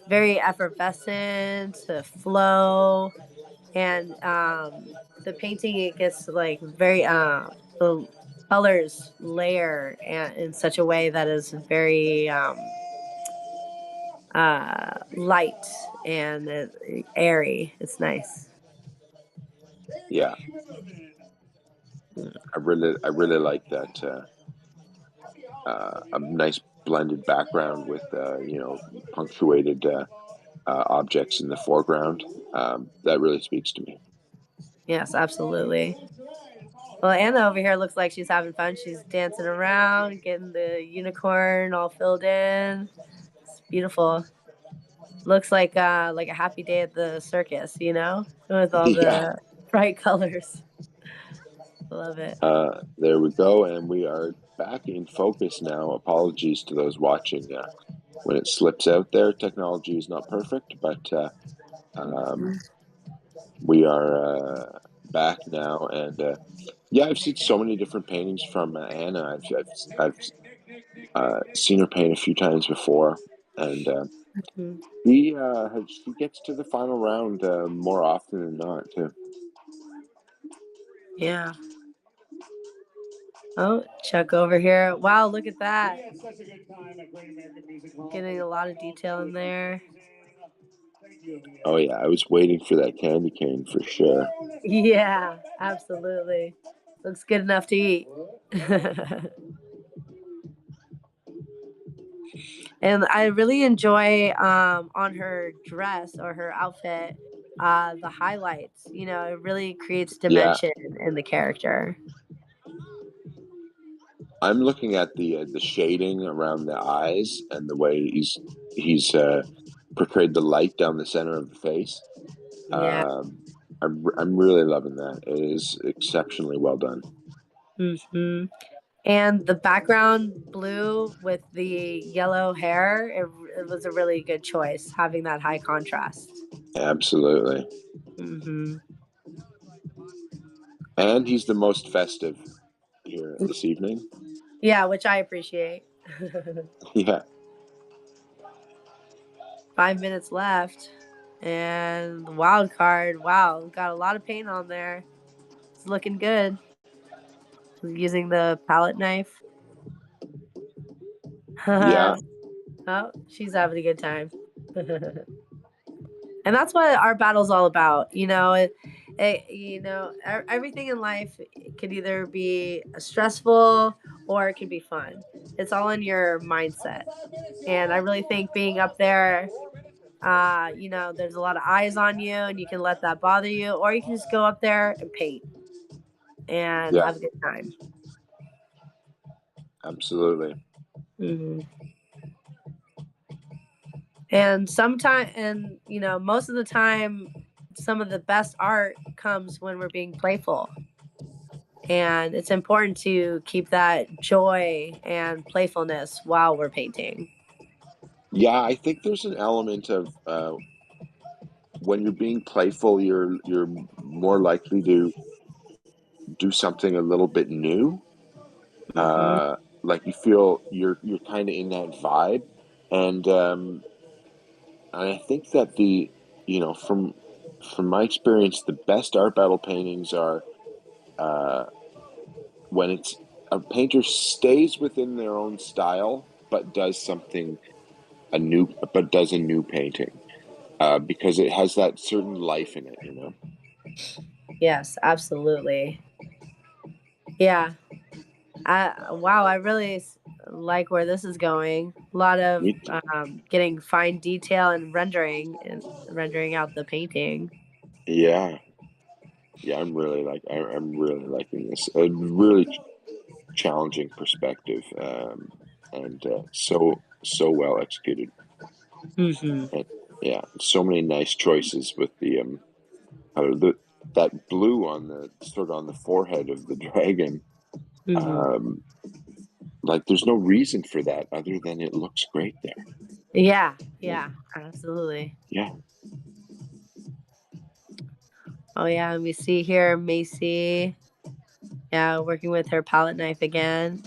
Very effervescent, flow, and the painting it gets like very the colors layer in such a way that is very light and airy. It's nice. Yeah, I really like that. A nice blended background with punctuated objects in the foreground. That really speaks to me. Yes, absolutely. Well, Anna over here looks like she's having fun. She's dancing around, getting the unicorn all filled in. It's beautiful. Looks like a happy day at the circus, with all Yeah, the bright colors. Love it. there we go, and we are back in focus now. Apologies to those watching when it slips out there. Technology is not perfect, but um, we are back now, and yeah, I've seen so many different paintings from Anna. I've seen her paint a few times before, and Mhm. she gets to the final round more often than not too. Yeah. Oh, Chuck over here. Wow, look at that. Getting a lot of detail in there. Oh yeah, I was waiting for that candy cane for sure. Yeah, absolutely. Looks good enough to eat. And I really enjoy on her dress or her outfit the highlights. It really creates Yeah, dimension in the character. I'm looking at the shading around the eyes and the way he's portrayed the light down the center of the face. Yeah. I'm really loving that. It is exceptionally well done. Hmm. And the background blue with the yellow hair, it was a really good choice having that high contrast. Absolutely. Hmm. And he's the most festive here this evening. Yeah, which I appreciate. Yeah. 5 minutes left. And the wild card, wow, got a lot of paint on there. It's looking good. Using the palette knife. Yeah. Oh, she's having a good time. And that's what our battle's all about. Everything in life could either be stressful or it could be fun. It's all in your mindset. And I really think being up there, there's a lot of eyes on you and you can let that bother you, or you can just go up there and paint and Yeah. have a good time. Absolutely. Hmm. And sometimes, and most of the time, some of the best art comes when we're being playful. And it's important to keep that joy and playfulness while we're painting. Yeah, I think there's an element of when you're being playful, you're more likely to do something a little bit new. Hmm. Like you feel you're kind of in that vibe, and I think that from my experience, the best art battle paintings are uh, when it's a painter stays within their own style, but does a new painting, because it has that certain life in it, you know. Yes, absolutely. Yeah. Wow, I really like where this is going. A lot of Me, getting fine detail and rendering out the painting. yeah, yeah, I'm really liking this. A really challenging perspective, and so well executed. Hmm. And yeah, so many nice choices with the that blue on the sort of on the forehead of the dragon. Hmm. Um, like there's no reason for that other than it looks great there. Yeah, Yeah, yeah, absolutely. yeah, Oh yeah, and we see here Macy, yeah, working with her palette knife again.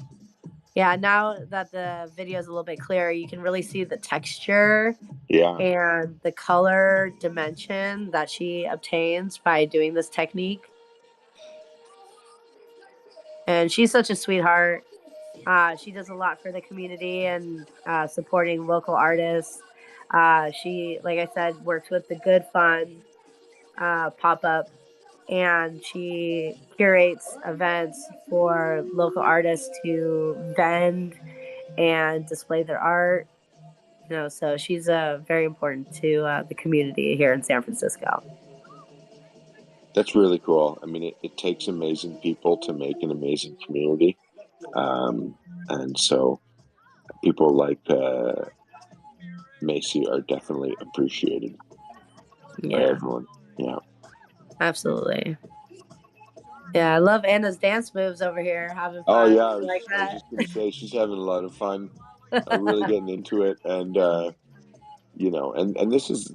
Yeah, now that the video is a little bit clearer, you can really see the texture yeah. and the color dimension that she obtains by doing this technique. And she's such a sweetheart. She does a lot for the community and supporting local artists. She, like I said, works with the Good Fund pop up, and she curates events for local artists to vend and display their art. So she's very important to the community here in San Francisco. That's really cool. I mean, it takes amazing people to make an amazing community, um, and so people like Macy are definitely appreciated by Yeah, everyone. Yeah. absolutely. Yeah, I love Anna's dance moves over here, having Oh fun. yeah, You like I was that? just gonna say she's having a lot of fun, really getting into it, and and this is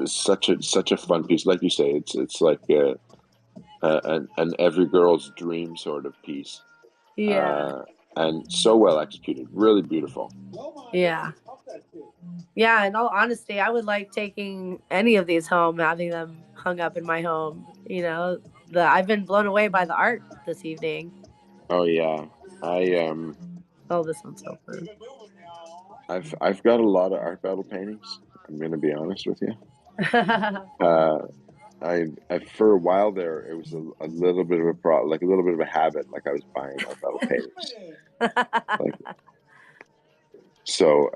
such a fun piece. Like you say, it's like an every girl's dream sort of piece, Yeah, uh, and so well executed, really beautiful. yeah. Yeah, in all honesty, I would like taking any of these home, having them hung up in my home. I've been blown away by the art this evening. Oh yeah, I Oh, this one's so fun. I've got a lot of art battle paintings. I'm gonna be honest with you. Uh, I for a while there, it was a little bit of a like a little bit of a habit. Like I was buying art battle paintings. Like so,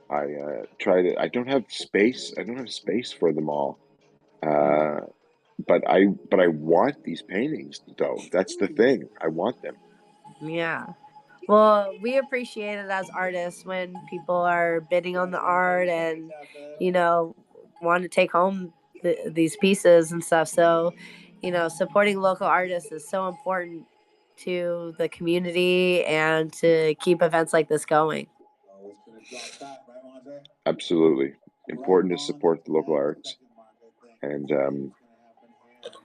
I try to. I don't have space. I don't have space for them all. Uh, but I want these paintings though. That's the thing. I want them. Yeah. Well, we appreciate it as artists when people are bidding on the art and, you know, want to take home these pieces and stuff. So, supporting local artists is so important to the community and to keep events like this going. Absolutely important to support the local arts and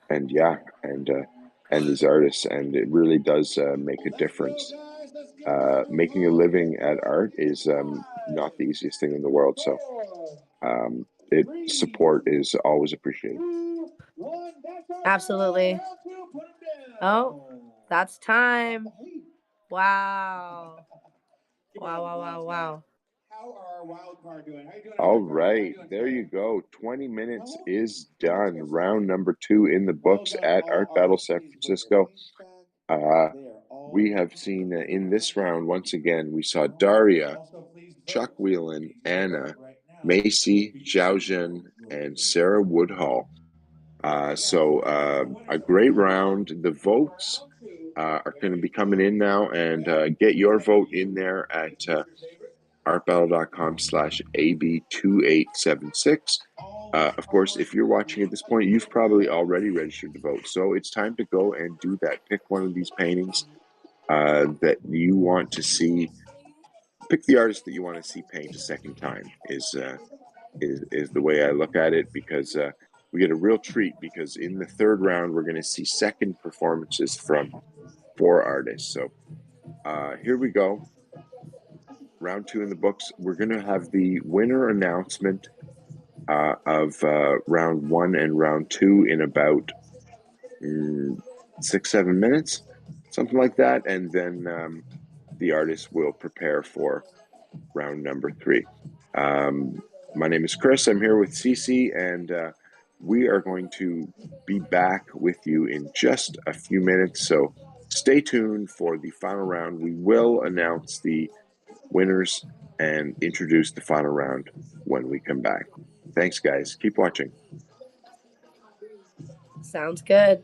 and yeah and these artists, and it really does make a difference. Making a living at art is not the easiest thing in the world, so it support is always appreciated. Absolutely. Oh, that's time. Wow. Wow, wow, wow, wow. All right, there you go. 20 minutes is done. Round number two in the books at Art Battle San Francisco. Uh, we have seen in this round, once again, we saw Daria, Chuck Whelan, Anna, Macy, Zhaozhen, and Sarah Woodhull. A great round. The votes are going to be coming in now, and get your vote in there at artbattle.com/AB2876. Of course, if you're watching at this point, you've probably already registered to vote. So it's time to go and do that. Pick one of these paintings that you want to see. Pick the artist that you want to see paint a second time is the way I look at it, because we get a real treat, because in the third round, we're going to see second performances from 4 artists. So here we go. Round 2 in the books. We're going to have the winner announcement of round 1 and round 2 in about 6-7 minutes, something like that. And then the artist will prepare for round number 3. My name is Chris. I'm here with Cece, and we are going to be back with you in just a few minutes. So stay tuned for the final round. We will announce the winners and introduce the final round when we come back. Thanks, guys. Keep watching. Sounds good.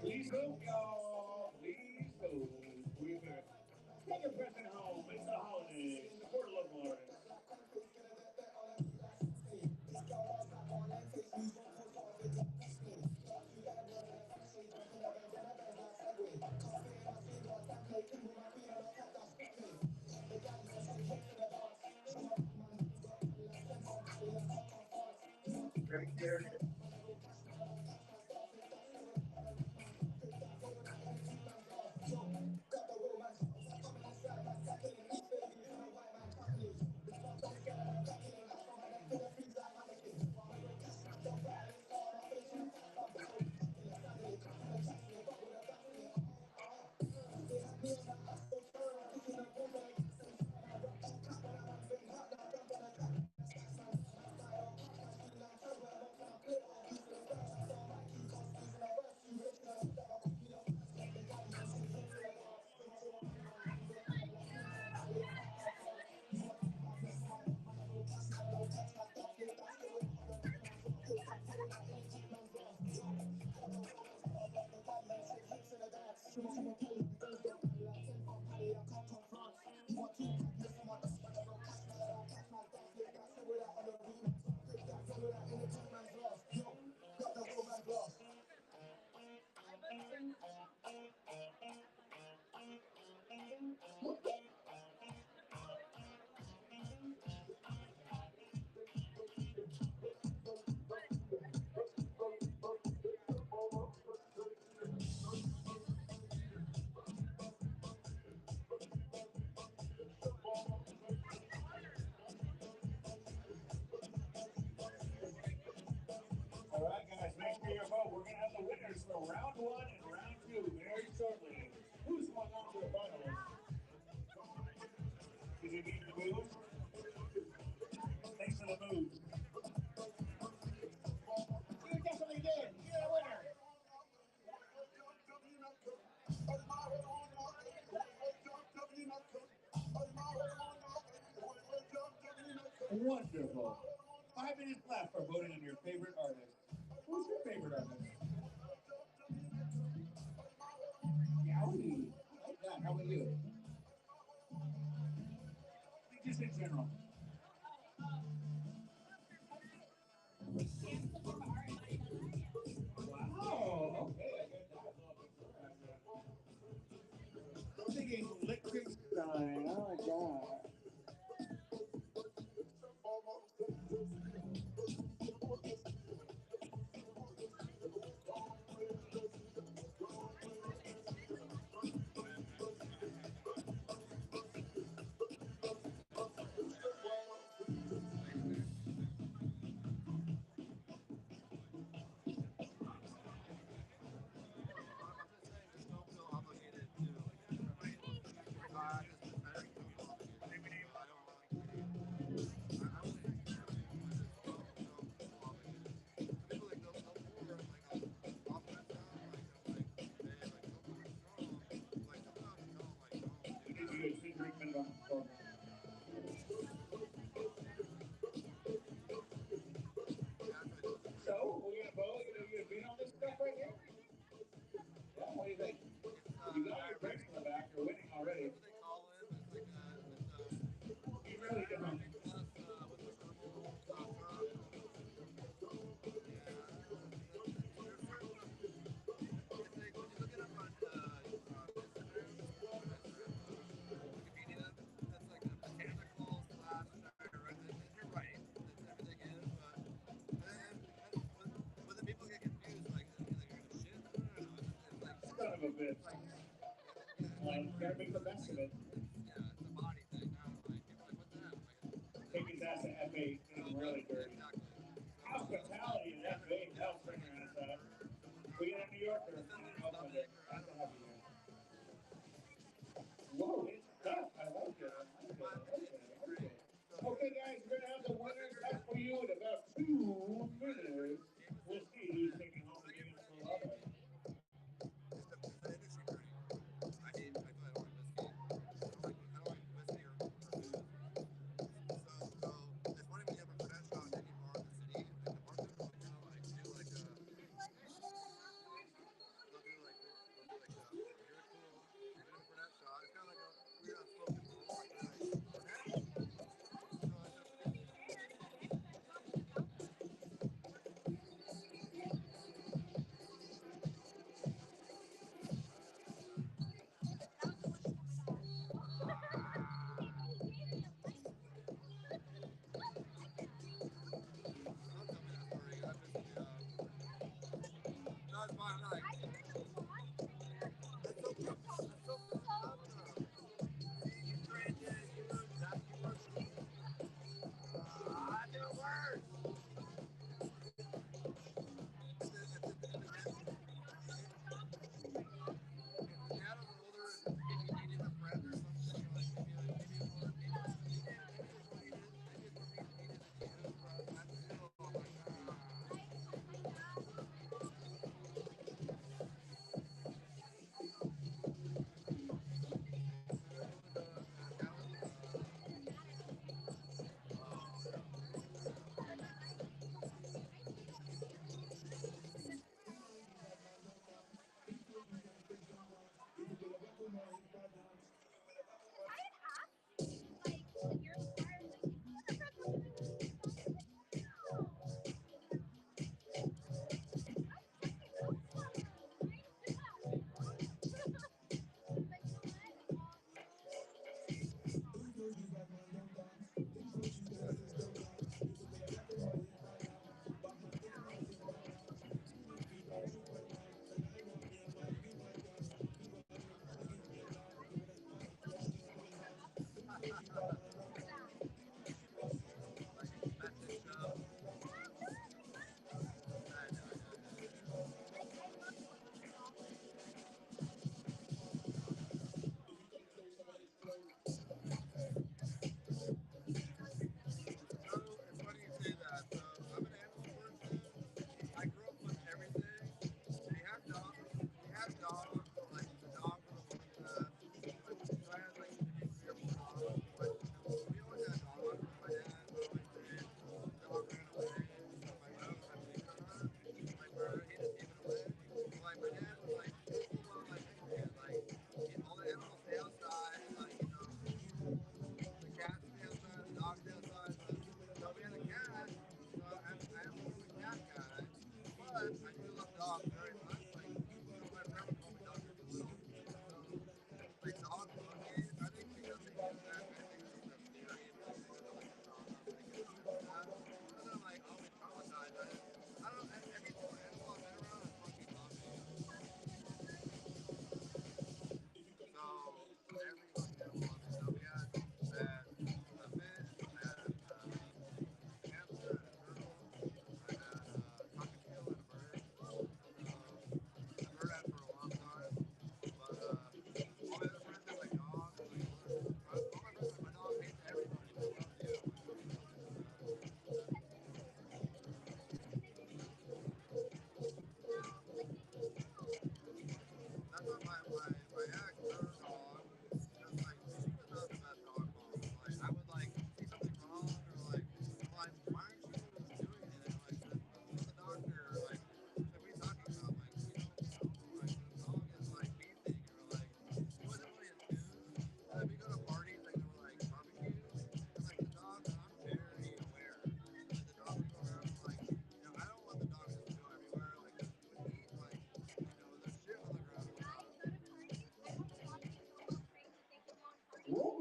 Please move, y'all. Please move. Take your present home. It's the holidays. Support a local artist. All right, guys, make sure you vote. We're going to have the winners for round 1 and round 2 very shortly. Who's going on to the finals? Did you need to move? Thanks for the move. Wonderful. 5 minutes left for voting on your favorite artist. Who's your favorite artist? Yowie. I like that. How about you? Just in general. Wow. Okay, I get that. I'm thinking Liechtenstein. Oh my god. So, we're gonna vote. You're gonna beat on this stuff right here. Yeah, what do you think? You got your drinks in the back. You're winning already. You really don't. Son of a bitch. Gotta make the best of it. Take his ass to F8, get him really dirty. Hospitality in F8, hell's bring your ass out. We got a New Yorker in Oakland. Nice to have you here. Whoa, it's tough. I like it. Okay, guys, we're gonna have the winners up for you in about 2 minutes. We'll see who's taking home the biggest love.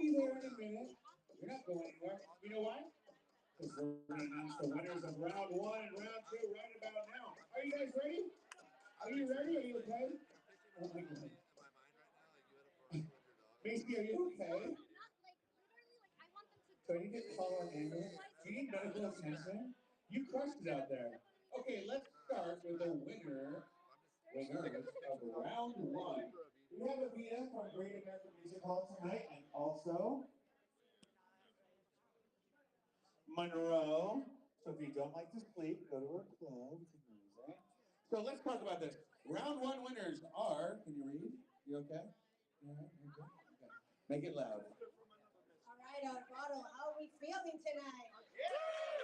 be there in a minute. You're not going anywhere. You know why? Because we're going to announce the winners of round 1 and round 2 right about now. Are you guys ready? Are you ready? Are you okay? Oh my God. Macy, are you okay? So you get called on ambulance? You need medical attention? You crushed it out there. Okay, let's start with the winners of round 1. We have Avita from Great American Music Hall tonight, and also Monroe. So if you don't like to sleep, go to her club. It's amazing. So let's talk about this. Round 1 winners are, can you read? You okay? You all right? You good? Okay. Make it loud. All right, Alvaro, how are we feeling tonight?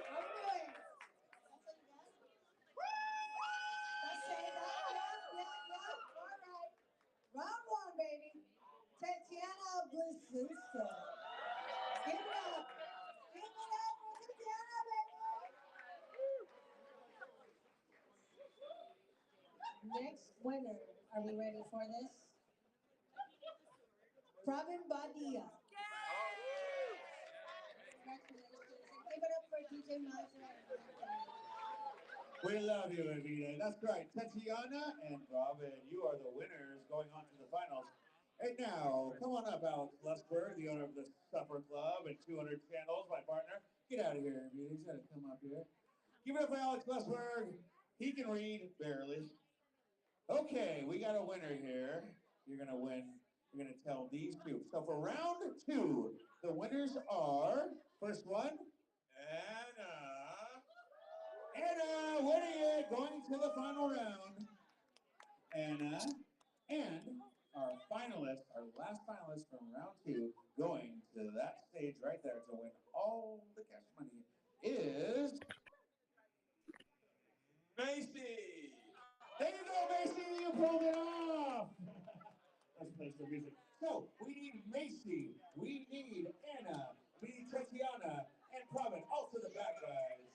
How are we doing? That's it. Yeah. All right. Round 1, baby. Tatiana Blasinska. Give it up. Give it up for Tatiana, baby. Next winner. Are we ready for this? Pravin Badia. Congratulations. And give it up for DJ Mazra. We love you, Avita. That's right. Tatiana and Robin, you are the winners going on to the finals. And now, come on up, Alex Lusberg, the owner of the Supper Club and 200 Channels, my partner. Get out of here, Avita. He's got to come up here. Give it up for Alex Lusberg. He can read, barely. Okay, we got a winner here. You're going to win. You're going to tell these two. So for round 2, the winners are, first one, Anna winning it, going to the final round. Anna, and our finalist, our last finalist from round 2, going to that stage right there to win all the cash money is Macy. There you go, Macy, you pulled it off. Let's play some music. So we need Macy, we need Anna, we need Tatiana, and Pravin, all to the back, guys.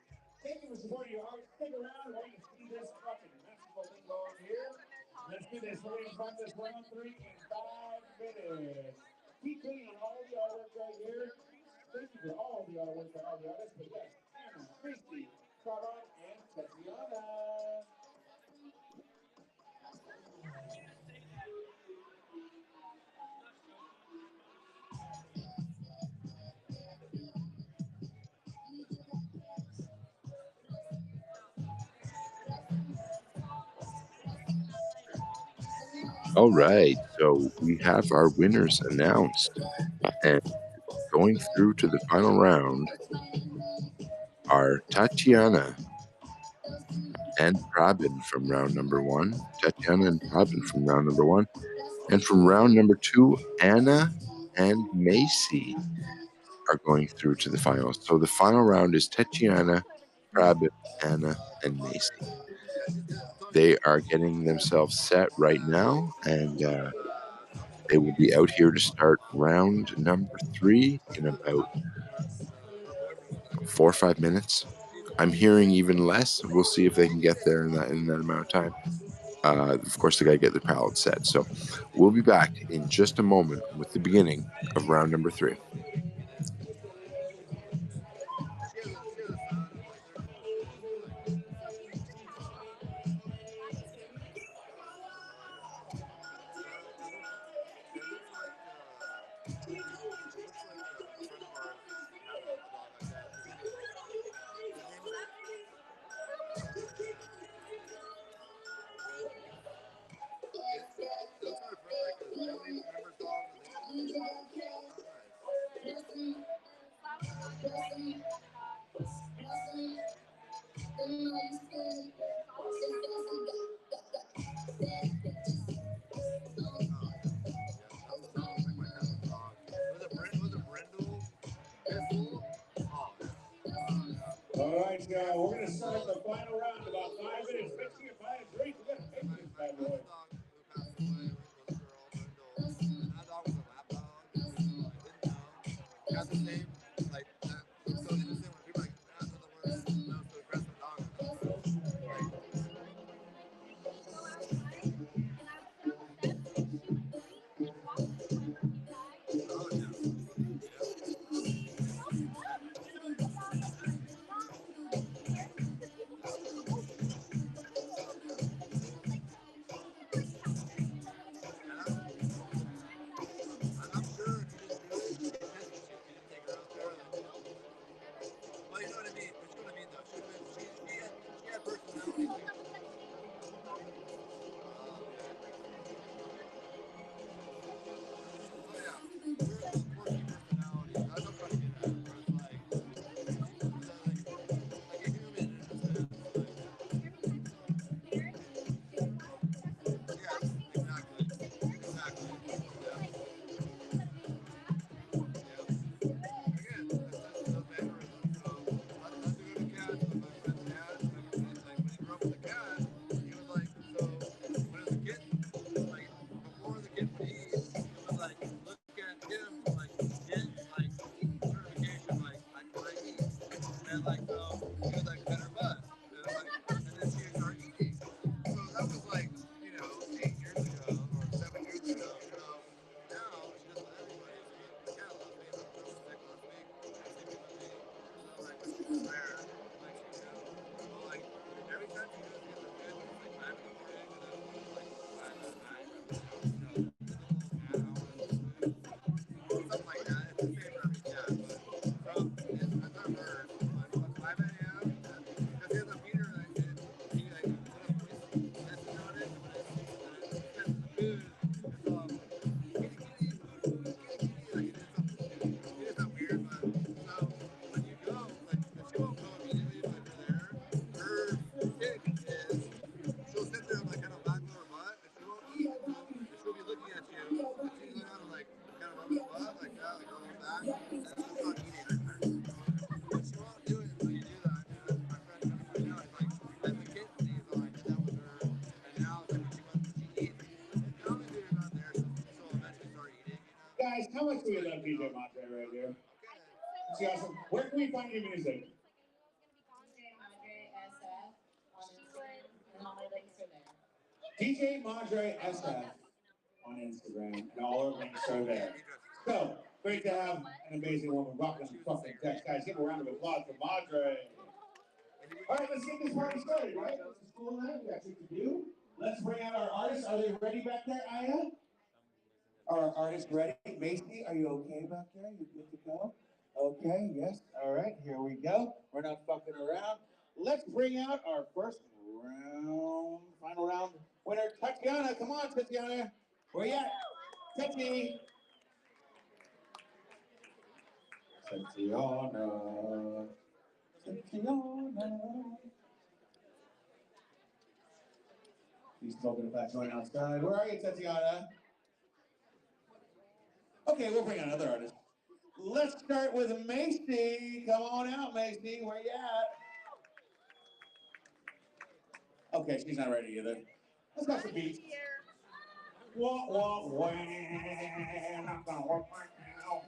Thank you for supporting your art. Stick around. We're going to see this fucking magical thing going here. Let's do this. We're going to run this round 3 in 5 minutes. Keep cleaning on all the artwork right here. Thank you for all the artwork by all the artists. But yes, Anna, Tracy, Pravin, and Tatiana. All right, so we have our winners announced, and going through to the final round are Tatiana and Pravin from round number 1. Tatiana and Pravin from round number 1. And from round number 2, Anna and Macy are going through to the finals. So the final round is Tatiana, Pravin, Anna, and Macy. They are getting themselves set right now, and they will be out here to start round number 3 in about 4 or 5 minutes. I'm hearing even less. We'll see if they can get there in that amount of time. Of course, they got to get their palette set. So we'll be back in just a moment with the beginning of round number 3. All right, we're going to start the final round in about 5 minutes. Make sure you buy a drink. We're going to take this bad boy. we love DJ Madre right here. She's awesome. Where can we find your music? DJ Madre SF on Instagram, and all our links are there. So, great to have an amazing woman rocking the fucking decks. Guys, give a round of applause for Madre. All right, let's get this party started, right? This is cool now. We got shit to do. Let's bring out our artists. Are they ready back there, Aya? Are our artists ready? Macy, are you okay back there? You good to go? Okay, yes. All right, here we go. We're not fucking around. Let's bring out our first round, final round winner, Tatiana. Come on, Tatiana. Where you at? Tati. Tatiana. Tatiana. He's smoking a fat joint outside. Where are you, Tatiana? Okay, we'll bring out another artist. Let's start with Macy. Come on out, Macy. Where you at? Okay, she's not ready either. Let's have some beats. Wah, wah, wah. I'm gonna work right now.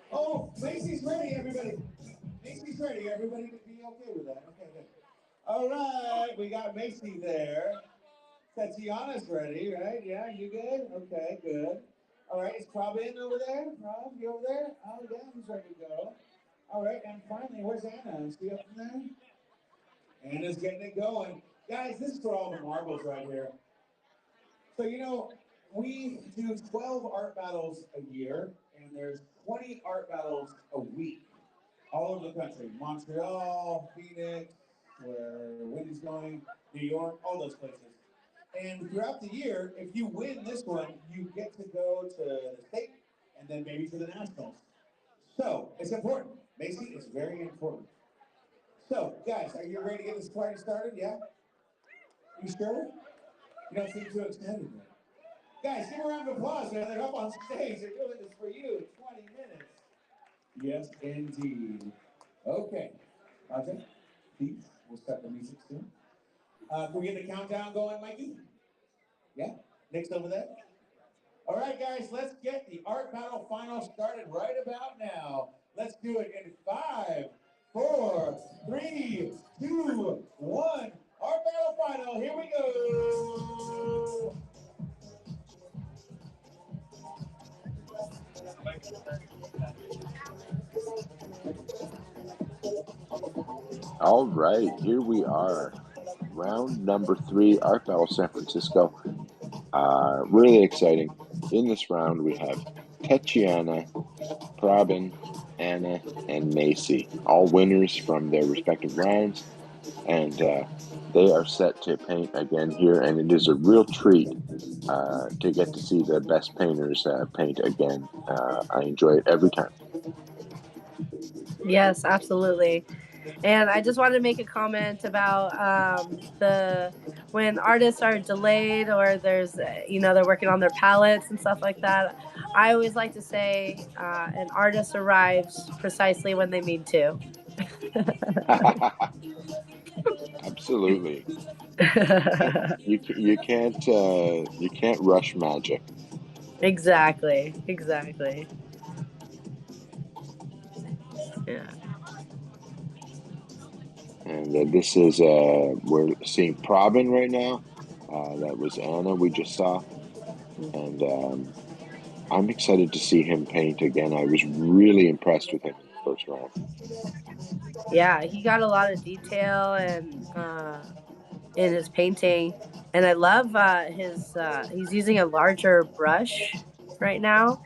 Oh, Macy's ready, everybody. Macy's ready. Everybody can be okay with that. Okay, good. All right, we got Macy there. Tatiana's ready, right? Yeah, you good? Okay, good. All right, is Prob in over there? Prob, you over there? Oh, yeah, he's ready to go. All right, and finally, where's Anna? Is she up in there? Anna's getting it going. Guys, this is for all the marbles right here. So, you know, we do 12 art battles a year, and there's 20 art battles a week all over the country. Montreal, Phoenix, where Wendy's going, New York, all those places. And throughout the year, if you win this one, you get to go to the state and then maybe to the nationals. So, it's important. Macy, it's very important. So, guys, are you ready to get this party started? Yeah? You sure? You don't seem too excited yet. Guys, give a round of applause, man. They're up on stage. They're doing this for you in 20 minutes. Yes, indeed. Okay. Roger, please, we'll start the music soon. Can we get the countdown going, Mikey? Yeah? Nick's over there? All right, guys, let's get the art battle final started right about now. Let's do it in 5, 4, 3, 2, 1. Art battle final, here we go. All right, here we are. Round number 3, Art Battle San Francisco. Really exciting. In this round, we have Tatiana, Probin, Anna, and Macy, all winners from their respective rounds. And they are set to paint again here, and it is a real treat to get to see the best painters paint again. I enjoy it every time. Yes, absolutely. And I just wanted to make a comment about when artists are delayed or there's they're working on their palettes and stuff like that. I always like to say an artist arrives precisely when they mean to. Absolutely. You can't rush magic. Exactly. Yeah. And this is we're seeing Probin right now. That was Anna we just saw, and I'm excited to see him paint again. I was really impressed with him in the first round. Yeah, he got a lot of detail and in his painting, and I love he's using a larger brush right now,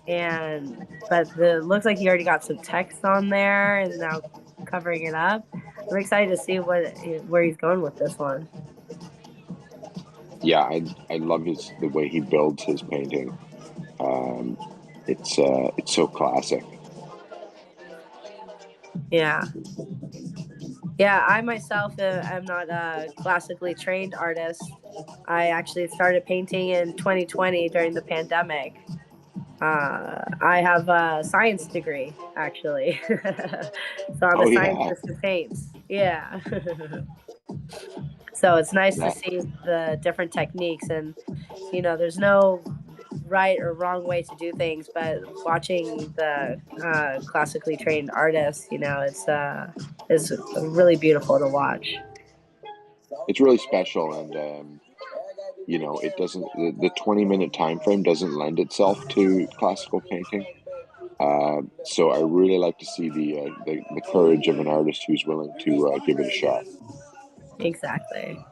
but it looks like he already got some text on there and now covering it up. I'm excited to see where he's going with this one. Yeah, I love the way he builds his painting. It's so classic. Yeah. Yeah, I myself am not a classically trained artist. I actually started painting in 2020 during the pandemic. I have a science degree, actually. So I'm a Oh yeah, scientist who paints. Yeah. So it's nice to that see the different techniques, and there's no right or wrong way to do things, but watching the classically trained artists, it's really beautiful to watch. it's really special, and it doesn't the 20-minute time frame doesn't lend itself to classical painting. So I really like to see the courage of an artist who's willing to give it a shot. Exactly.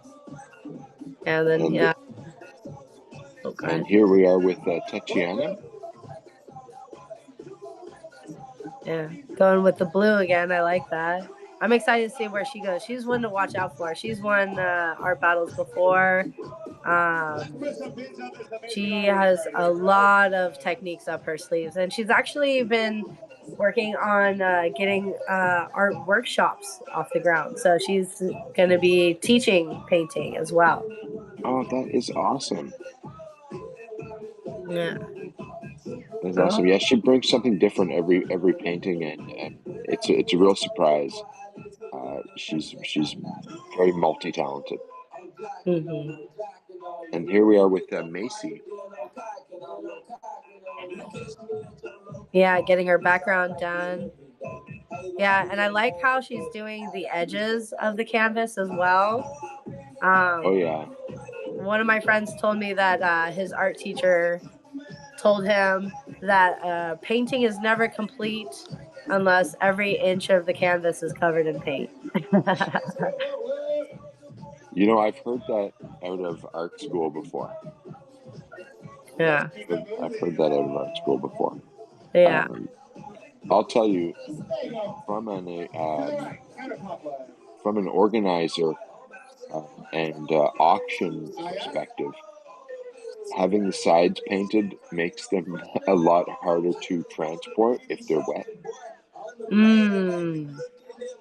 And then And yeah. Oh, go and ahead. here we are with Tatiana. Yeah, going with the blue again. I like that. I'm excited to see where she goes. She's one to watch out for. She's won art battles before. Um, she has a lot of techniques up her sleeves, and she's actually been working on getting art workshops off the ground. So she's going to be teaching painting as well. Oh, that is awesome. Yeah. That's Oh, awesome. Yeah, she brings something different every painting, and it's a real surprise. She's very multi-talented. hmm. And here we are with Macy. Yeah, getting her background done. Yeah, and I like how she's doing the edges of the canvas as well. Oh Um, yeah, One of my friends told me that his art teacher told him that painting is never complete unless every inch of the canvas is covered in paint. I've heard that out of art school before. Yeah, I've heard that out of art school before. yeah, Um, I'll tell you from an organizer and auction perspective, having the sides painted makes them a lot harder to transport if they're wet. mm,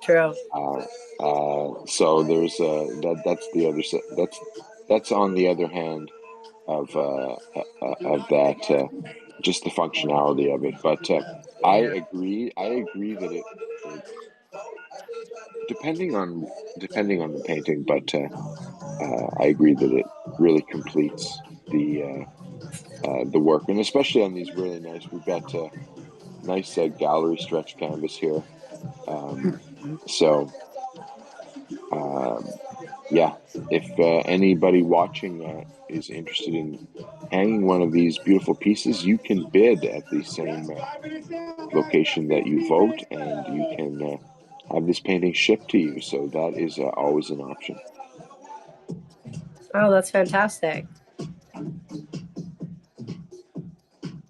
true. Uh, so there's that's the other that's on the other hand of that just the functionality of it. But I Yeah. agree. I agree that it depending on the painting, but I agree that it really completes the work, and especially on these really nice. We've got nice gallery stretch canvas here. Um, so yeah, if anybody watching is interested in hanging one of these beautiful pieces, you can bid at the same location that you vote, and you can have this painting shipped to you. So that is always an option. Oh, that's fantastic.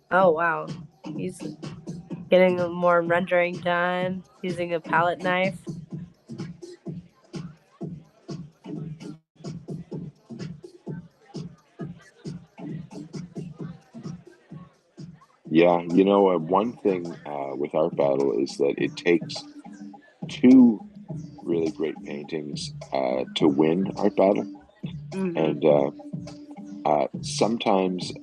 Oh, wow. He's getting more rendering done using a palette knife. Yeah, one thing with Art Battle is that it takes two really great paintings to win Art Battle, Hmm. and sometimes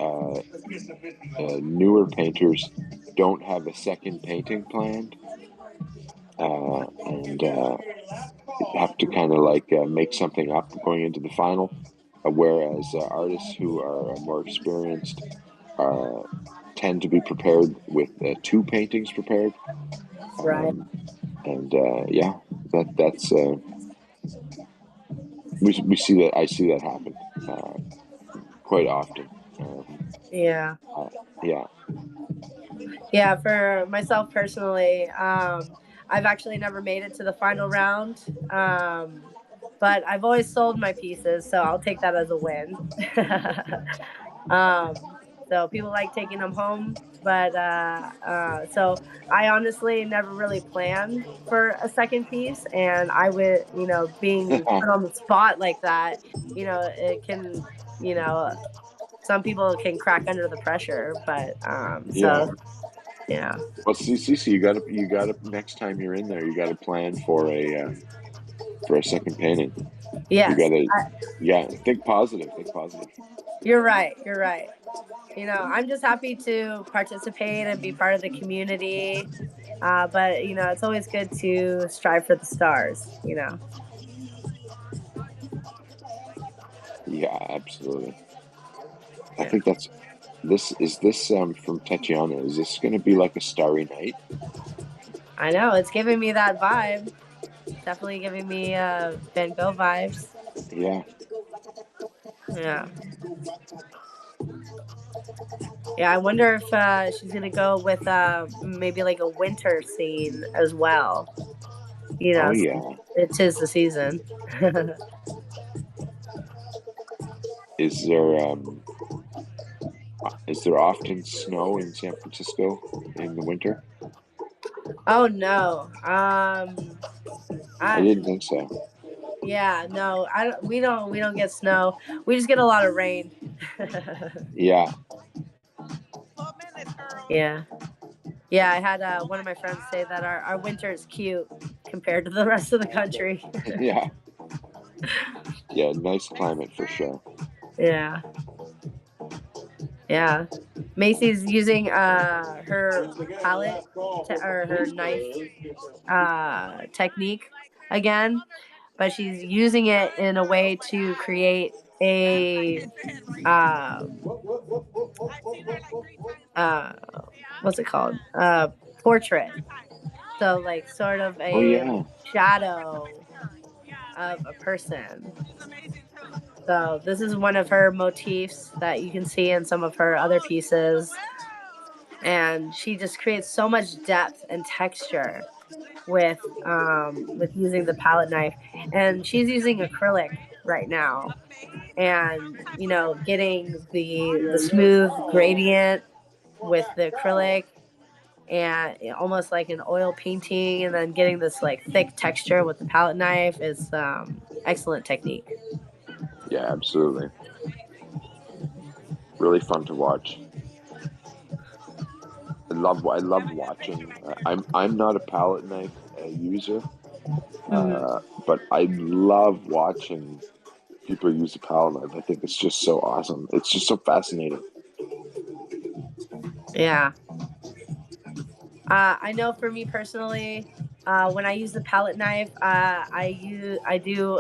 newer painters don't have a second painting planned, and have to kind of like make something up going into the final. Whereas artists who are more experienced uh, tend to be prepared with two paintings prepared. Right. Um, and yeah, that's we see that I see that happen quite often. Yeah. Uh, yeah, Yeah, for myself personally, I've actually never made it to the final round. But I've always sold my pieces, so I'll take that as a win. um, so people like taking them home, but so I honestly never really planned for a second piece, and I would, being put on the spot like that, it can, you know, some people can crack under the pressure, but yeah. so yeah. Well, see, you got to next time you're in there, you got to plan for a for a second painting. Yes, You gotta, think positive. Think positive. you're right. You're right. I'm just happy to participate and be part of the community. But it's always good to strive for the stars. Yeah, absolutely. I Yeah. think this from Tatiana. Is this going to be like a starry night? I know it's giving me that vibe. Definitely giving me Van Gogh vibes. Yeah. Yeah. Yeah, I wonder if she's gonna go with maybe like a winter scene as well. Oh Since yeah. it is the season. Is there is there often snow in San Francisco in the winter? Oh no. I I didn't think so. Yeah, no. I don't, we don't get snow. We just get a lot of rain. Yeah. Yeah. Yeah, I had one of my friends say that our winter is cute compared to the rest of the country. Yeah. Yeah. Nice climate for sure. Yeah. Yeah. Macy's using her palette or her knife technique again, but she's using it in a way to create a um uh what's it called? Portrait. So like sort of Oh a yeah. shadow of a person. So this is one of her motifs that you can see in some of her other pieces. And she just creates so much depth and texture with using the palette knife. And she's using acrylic right now. And getting the smooth gradient with the acrylic and almost like an oil painting, and then getting this like thick texture with the palette knife is excellent technique. Yeah. Absolutely. Really fun to watch. I love watching. I'm not a palette knife user, Mhm. but I love watching people use a palette knife. I think it's just so awesome. It's just so fascinating. Yeah. I know for me personally, when I use the palette knife, I do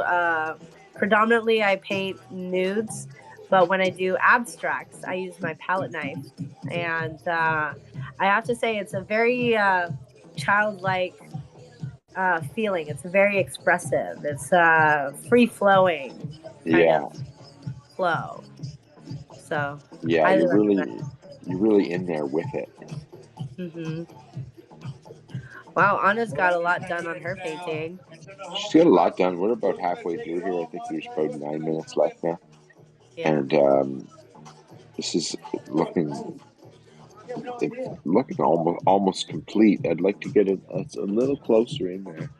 predominantly I paint nudes, but when I do abstracts, I use my palette knife, and I have to say it's a very childlike feeling. It's very expressive. It's free flowing kind Yeah. of flow. So Yeah. highly You're recommend. really in there with it. Hmm. Wow, Anna's got a lot done on her painting. She's got a lot done. We're about halfway through here. I think there's about 9 minutes left now, Yeah. and this is looking it's looking almost complete. I'd like to get a little closer in there,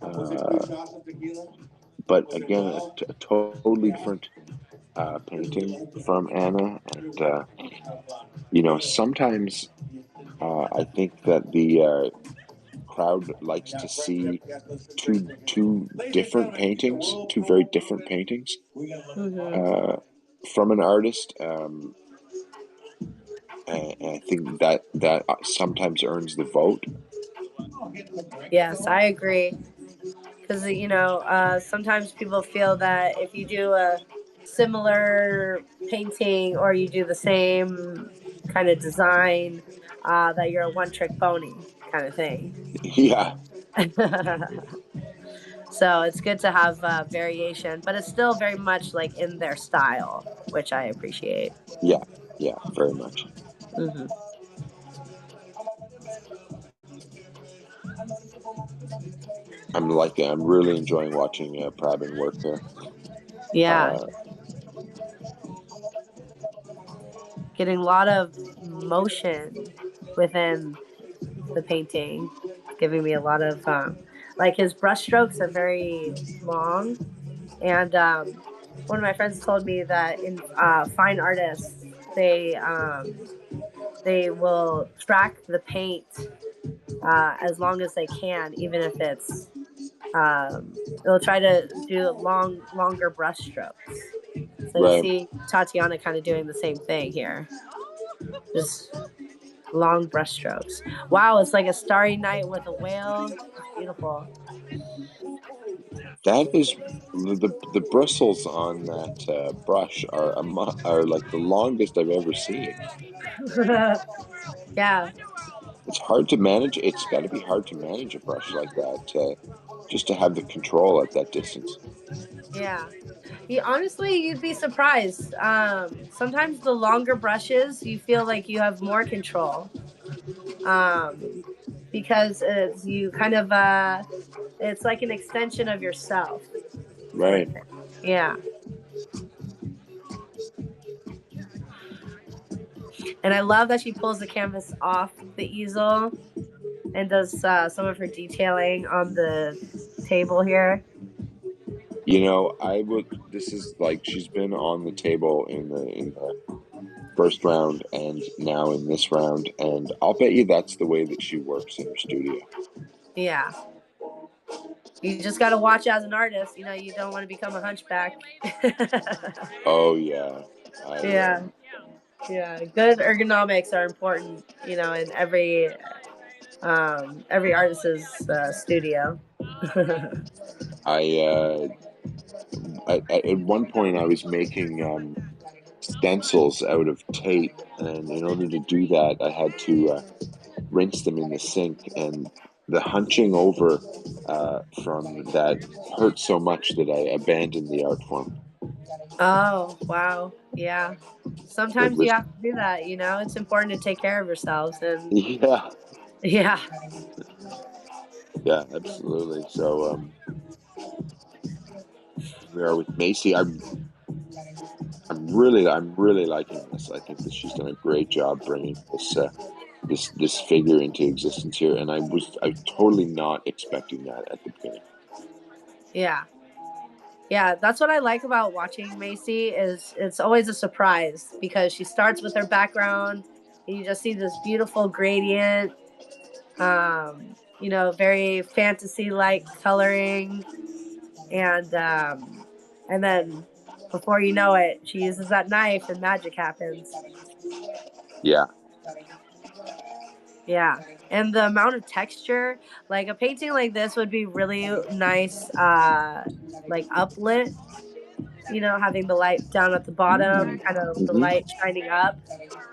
uh, but again, a totally different painting from Anna, and sometimes I think that the crowd likes to see two different paintings, two very different paintings Hmm. uh, from an artist. And I think that sometimes earns the vote. Yes, I agree. Because sometimes people feel that if you do a similar painting or you do the same kind of design, that you're a one-trick pony kind of thing. Yeah, So it's good to have variation, but it's still very much like in their style, which I appreciate. yeah, yeah, very much. Hmm. I'm really enjoying watching Prabin work here. Yeah, Uh, getting a lot of motion within the painting, giving me a lot of like his brush strokes are very long, and one of my friends told me that in fine artists they will track the paint as long as they can, even if it's It'll try to do longer brush strokes. So you Right. see Tatiana kind of doing the same thing here. Just long brush strokes. Wow, it's like a starry night with a whale. It's beautiful. That is the bristles on that brush are like the longest I've ever seen. Yeah, It's hard to manage. It's got to be hard to manage a brush like that, just to have the control at that distance. yeah. Honestly, you'd be surprised. Sometimes the longer brushes, you feel like you have more control. Um, because it's you kind of it's like an extension of yourself. Like, Right. yeah. And I love that she pulls the canvas off the easel and does some of her detailing on the table here. You know, I would. This is like she's been on the table in the first round and now in this round, and I'll bet you that's the way that she works in her studio. Yeah. You just got to watch as an artist. You know, you don't want to become a hunchback. Oh yeah, I Yeah. Yeah. Good ergonomics are important, you know, in every artist's studio. I at one point I was making stencils out of tape, and in order to do that, I had to rinse them in the sink, and the hunching over from that hurt so much that I abandoned the art form. Oh, wow. Yeah. It Sometimes you was have to do that, you know. It's important to take care of yourselves and yeah, yeah. yeah, absolutely. So we are with Macy. I'm really liking this. I think that she's done a great job bringing this figure into existence here, and I totally not expecting that at the beginning. Yeah. Yeah, that's what I like about watching Macy is it's always a surprise because she starts with her background and you just see this beautiful gradient, you know, very fantasy like coloring and then before you know it, she uses that knife and magic happens. Yeah, Yeah. And the amount of texture, like a painting like this would be really nice like uplit, you know, having the light down at the bottom, kind of the hmm light shining up.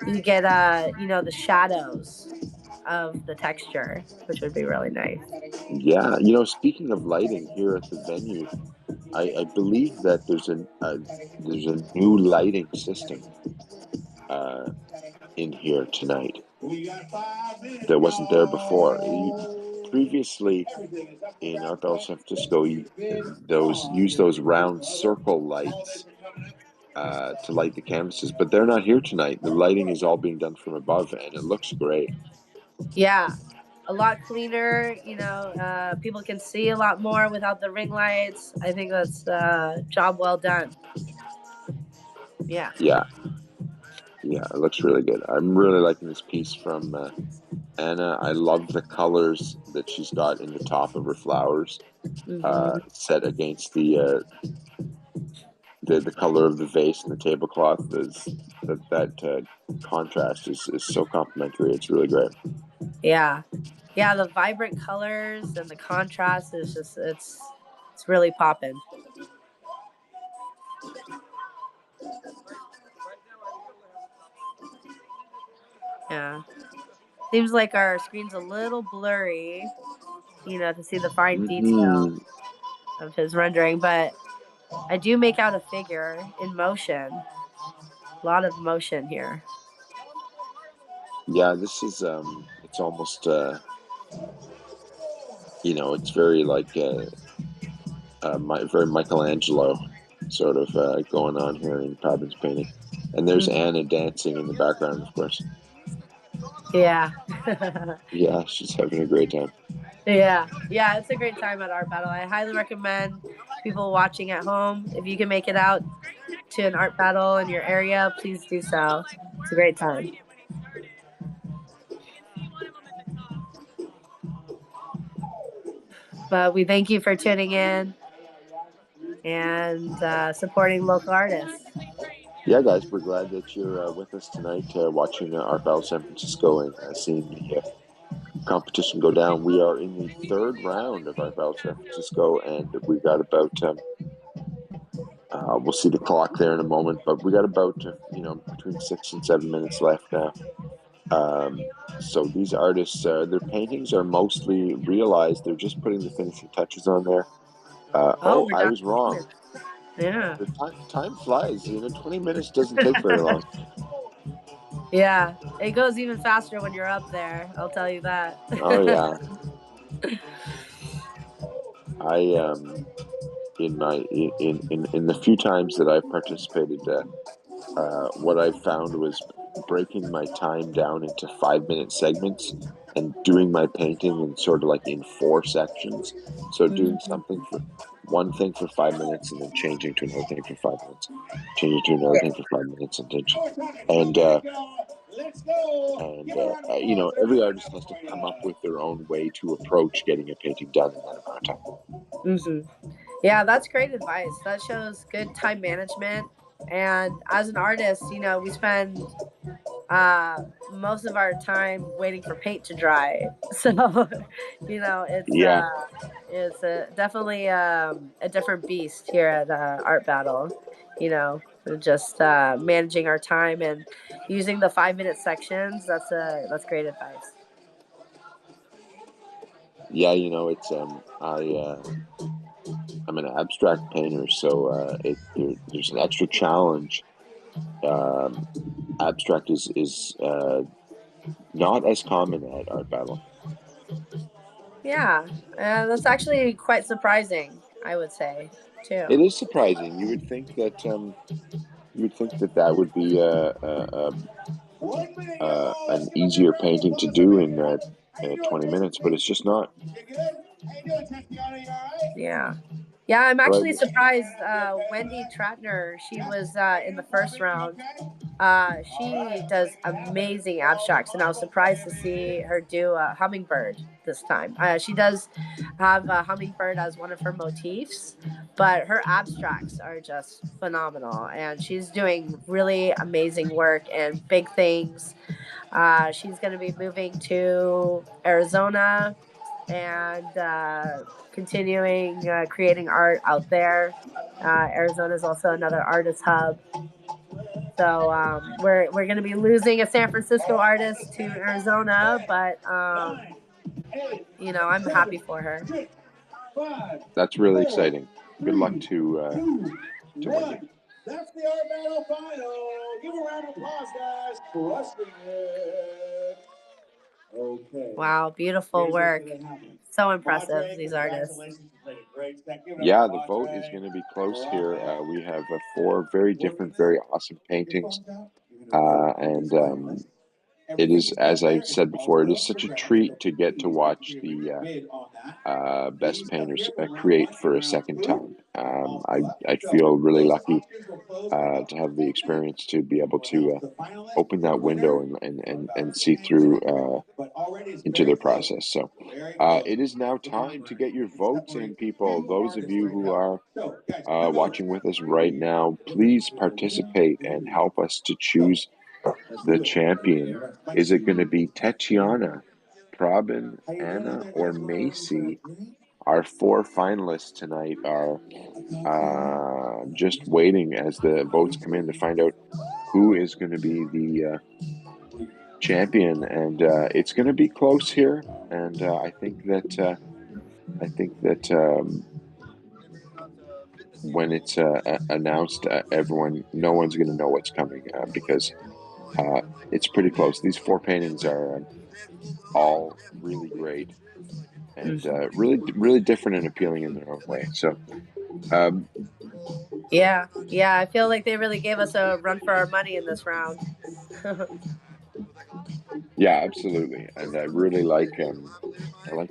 You get you know, the shadows of the texture, which would be really nice. yeah. You know, speaking of lighting here at the venue, I believe that there's a new lighting system uh, in here tonight that wasn't there before. Previously in Art Bell San Francisco, those use those round circle lights to light the canvases, but they're not here tonight. The lighting is all being done from above, and it looks great. Yeah. A lot cleaner, you know, people can see a lot more without the ring lights. I think that's job well done. Yeah. Yeah, yeah, it looks really good. I'm really liking this piece from Anna. I love the colors that she's got in the top of her flowers, Hmm. set against the color of the vase and the tablecloth. That contrast is so complimentary. It's really great. Yeah. Yeah, the vibrant colors and the contrast is just it's really popping. Yeah. Seems like our screen's a little blurry, you know, to see the fine detail Hmm. of his rendering, but I do make out a figure in motion. A lot of motion here. Yeah, this is it's almost you know, it's very like very Michelangelo sort of going on here in Pabbin's painting. And there's Mhm. Anna dancing in the background, of course. Yeah. Yeah, she's having a great time. Yeah. Yeah, it's a great time at Art Battle. I highly recommend people watching at home. If you can make it out to an art battle in your area, please do so. It's a great time. But we thank you for tuning in and supporting local artists. Yeah, guys, we're glad that you're with us tonight, watching Art Battle San Francisco and seeing the competition go down. We are in the third round of Art Battle San Francisco, and we got about we'll see the clock there in a moment, but we got about between 6 and 7 minutes left now. So these artists, their paintings are mostly realized. They're just putting the finishing touches on there. We're I down was to wrong. Yeah. The time flies. 20 minutes doesn't take very long. Yeah. It goes even faster when you're up there. I'll tell you that. Oh yeah. I in my in the few times that I've participated, what I found was breaking my time down into 5-minute segments and doing my painting in sort of like in 4 sections. So doing something for one thing for 5 minutes and then changing to another thing for 5 minutes, changing to another thing for 5 minutes, and every artist has to come up with their own way to approach getting a painting done in that amount of time. Yeah, that's great advice. That shows good time management. And as an artist, we spend most of our time waiting for paint to dry. So, Yeah. It's definitely a different beast here at Art Battle. Just managing our time and using the 5-minute sections. That's great advice. Yeah, it's I'm an abstract painter, so there's an extra challenge. Abstract is not as common at Art Battle. Yeah, that's actually quite surprising, I would say, too. It is surprising. You would think that that would be an easier painting to do in 20 minutes, but it's just not. Yeah. Yeah, I'm actually But surprised. Wendy Tratner, she was in the first round. She does amazing abstracts, and I was surprised to see her do a hummingbird this time. She does have a hummingbird as one of her motifs, but her abstracts are just phenomenal, and she's doing really amazing work and big things. She's going to be moving to Arizona and continuing creating art out there. Arizona is also another artist hub. So we're going to be losing a San Francisco artist to Arizona, but I'm happy for her. that's really exciting. Good luck to Wendy. That's the Art Battle final. Give a round of applause, guys. Crushing it. Okay. Wow, beautiful work. So impressive, these artists. Yeah, the vote is going to be close here. We have 4 very different, very awesome paintings. And it is, as I said before, it is such a treat to get to watch the best painters create for a second time. I feel really lucky to have the experience to be able to open that window and see through into their process. So it is now time to get your votes in, people. Those of you who are watching with us right now, please participate and help us to choose the champion. Is it going to be Tatiana, Probin, Anna, or Macy? Our 4 finalists tonight are just waiting as the votes come in to find out who is going to be the champion, and it's going to be close here. And I think that when it's announced, no one's going to know what's coming because it's pretty close. These 4 paintings are all really great and really, really different and appealing in their own way. So, yeah, I feel like they really gave us a run for our money in this round. yeah, absolutely, and I really like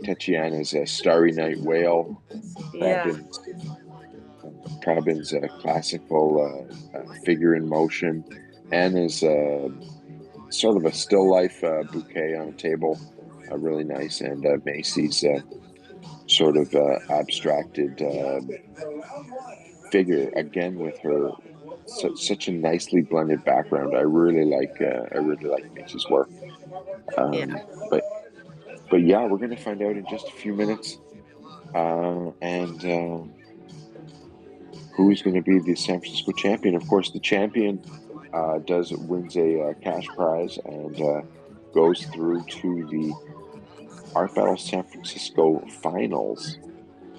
Tatiana's Starry Night Whale, Yeah. Probin's classical figure in motion, Anna's sort of a still life bouquet on a table, really nice, and Macy's sort of abstracted figure, again with her such a nicely blended background. I really like Macy's work. Yeah. But yeah, we're gonna find out in just a few minutes, and who's going to be the San Francisco champion. Of course, the champion wins a cash prize and goes through to the Art Battle San Francisco finals,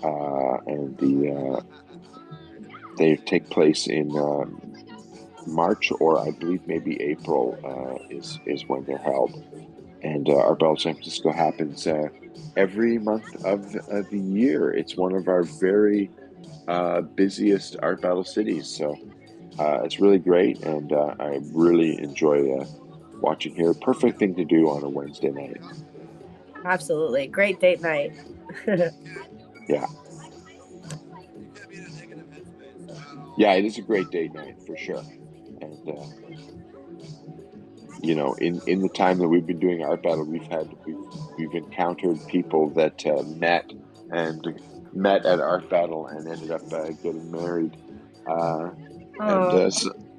and they take place in March, or I believe maybe April is when they're held. And Art Battle San Francisco happens every month of the year. It's one of our very busiest art battle cities, so it's really great, and I really enjoy watching here. Perfect thing to do on a Wednesday night. Absolutely. Great date night. Yeah, yeah, it is a great date night for sure. And in the time that we've been doing art battle, we've encountered people that met at art battle and ended up getting married, uh, and Oh.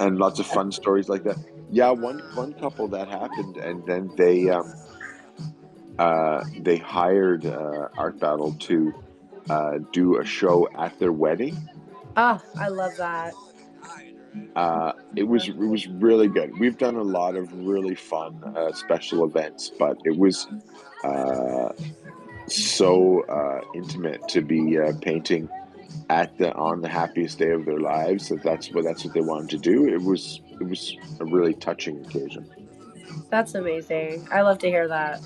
and lots of fun stories like that. Yeah, one couple that happened, and then they hired Art Battle to do a show at their wedding. Oh, I love that. It was really good. We've done a lot of really fun special events, but it was uh, so intimate to be painting on the happiest day of their lives. That's what they wanted to do. It was a really touching occasion. That's amazing. I love to hear that.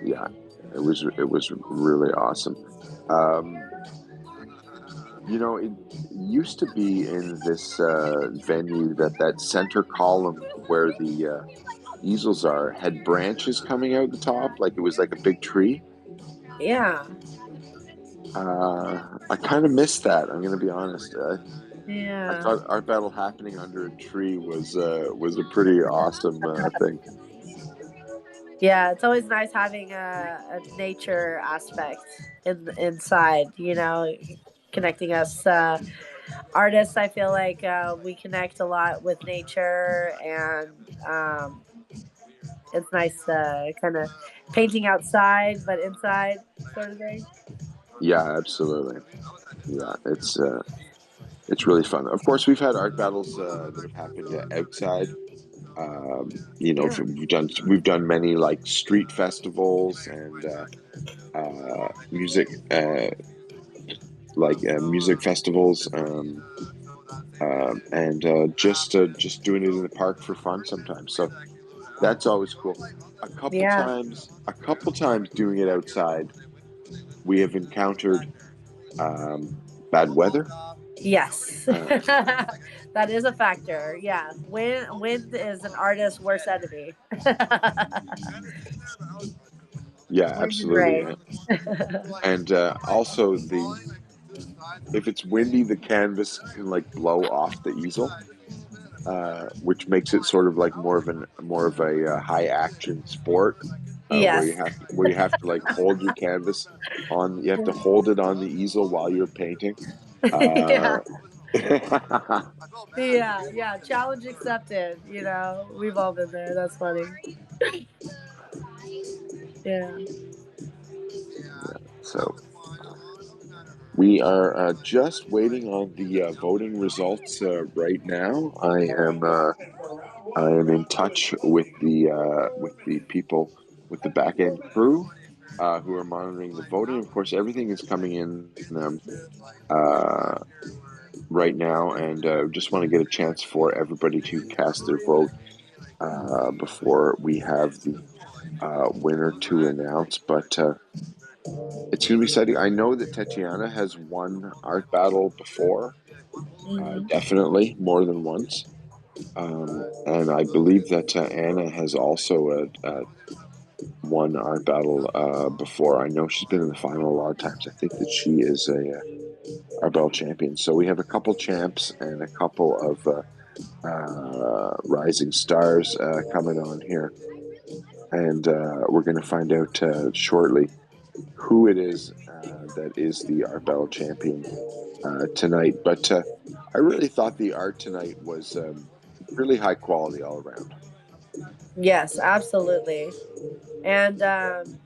Yeah, it was really awesome. Um, it used to be in this venue that center column where the easels are had branches coming out the top, like it was like a big tree. Yeah. I kind of missed that. I'm going to be honest. I Yeah. thought art battle happening under a tree was a pretty awesome thing. Yeah, it's always nice having a nature aspect inside, connecting us artists. I feel like we connect a lot with nature, and it's nice kind of painting outside but inside sort of thing. Yeah, absolutely. Yeah, it's really fun. Of course, we've had art battles that have happened outside. Yeah. We've done many like street festivals and music music festivals, and just doing it in the park for fun sometimes. So that's always cool. Yeah. A couple times doing it outside, we have encountered bad weather. Yes. Uh, That is a factor. Yeah. Wind is an artist's worst enemy. yeah, Wind and absolutely. rain. And also the if it's windy, the canvas can like blow off the easel, which makes it sort of like more of a high action sport, where Yes. you have to like hold your canvas on. You have to hold it on the easel while you're painting. Yeah. Uh, Yeah. Yeah. Challenge accepted. We've all been there. That's funny. Yeah. so we are just waiting on the voting results right now. I am in touch with the people with the back end crew who are monitoring the voting. Of course, everything is coming in uh, right now, and just want to get a chance for everybody to cast their vote before we have the winner to announce. But it's going to be exciting. I know that Tatiana has won Art Battle before, Hmm. definitely more than once. And I believe that Anna has also won Art Battle before. I know she's been in the final a lot of times. I think that she is a Art Battle champion. So we have a couple champs and a couple of rising stars coming on here. and we're going to find out shortly who it is that is the art battle champion tonight. But I really thought the art tonight was really high quality all around. Yes, absolutely. And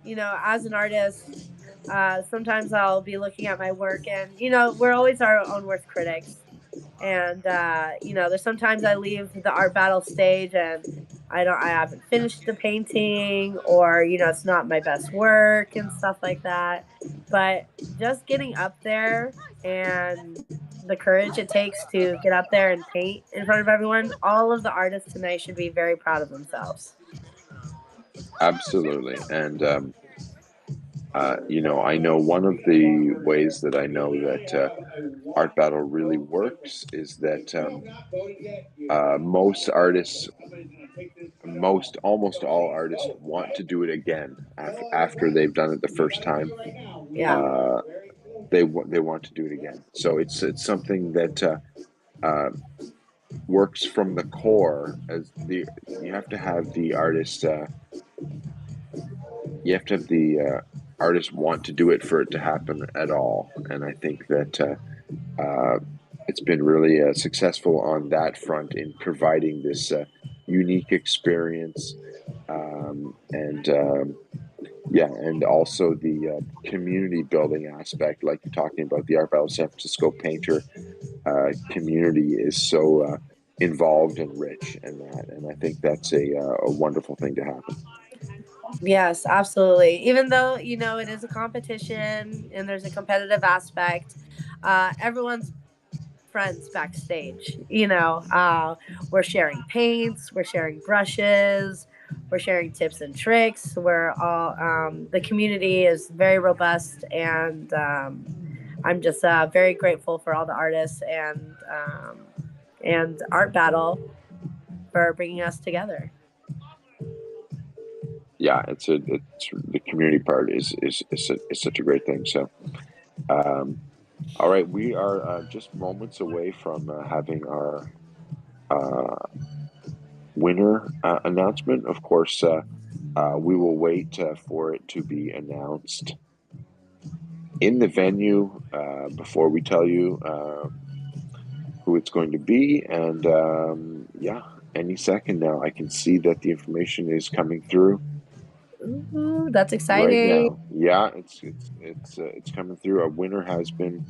you know, as an artist, sometimes I'll be looking at my work, and you know, we're always our own worst critics. And you know, there's sometimes I leave the art battle stage and I haven't finished the painting, or you know, it's not my best work and stuff like that. But just getting up there and the courage it takes to get up there and paint in front of everyone, all of the artists tonight should be very proud of themselves. Absolutely. And you know, I know one of the ways that I know that art battle really works is that most artists, almost all artists want to do it again after they've done it the first time. Yeah. They want to do it again. So it's something that works from the core. As the you have to have the artist. You have to have the artist want to do it for it to happen at all. And I think that it's been really successful on that front in providing this unique experience. And yeah, and also the community building aspect, like you're talking about, the Art Battle San Francisco painter community is so involved and rich in that, and I think that's a wonderful thing to happen. Yes, absolutely. Even though, you know, it is a competition and there's a competitive aspect, everyone's friends backstage. You know, we're sharing paints, we're sharing brushes, we're sharing tips and tricks. We're all, the community is very robust, and I'm just very grateful for all the artists and Art Battle for bringing us together. Yeah, it's the community part is such a great thing. So, all right, we are just moments away from having our uh, winner announcement. Of course, we will wait for it to be announced in the venue before we tell you who it's going to be. And yeah, any second now, I can see that the information is coming through. Ooh, that's Right exciting. now. Yeah, it's coming through. A winner has been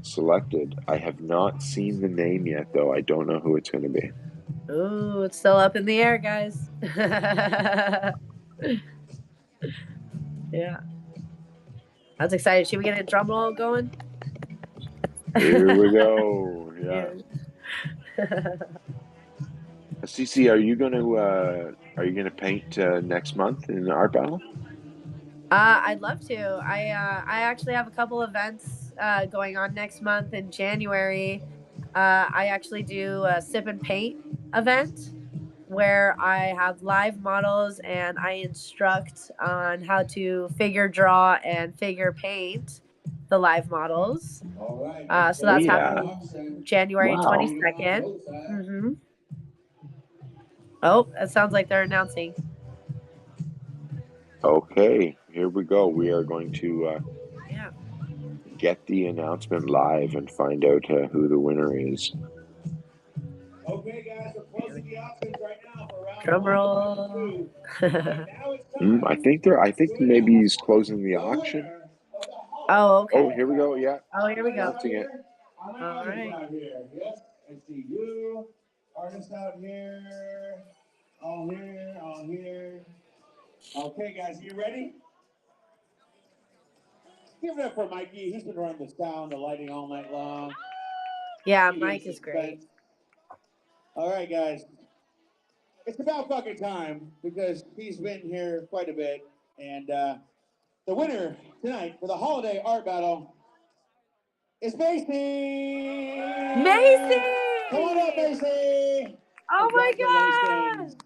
selected. I have not seen the name yet, though. I don't know who it's going to be. Ooh, it's still up in the air, guys. Yeah, that's exciting. Should we get a drum roll going? Here we go. Yeah. Yeah. Cece, are you gonna paint next month in Art Battle? I'd love to. I actually have a couple events going on next month in January. I actually do a sip and paint event where I have live models and I instruct on how to figure draw and figure paint the live models. So Oh that's yeah. happening January Wow. 22nd. Mm-hmm. Oh, that sounds like they're announcing. Okay, here we go. We are going to Yeah. get the announcement live and find out who the winner is. Okay, guys, we're closing the options right now for round Drum one, roll. two. Now it's time I think to maybe he's announce closing the the auction. winner of the Oh, holiday. Oh, okay. here we go. Yeah, Oh, here we go. announcing it. On my All audience right. out here. Yes, I see you. Artists out here. All here, all here. Okay, guys, you ready? Give it up for Mikey. He's been running the sound, the lighting all night long. Yeah, Keeping Mike in is great. suspense. All right, guys. It's about fucking time because he's been here quite a bit. And the winner tonight for the holiday art battle is Macy. Come on up, Macy! Macy. Oh my Congratulations. God!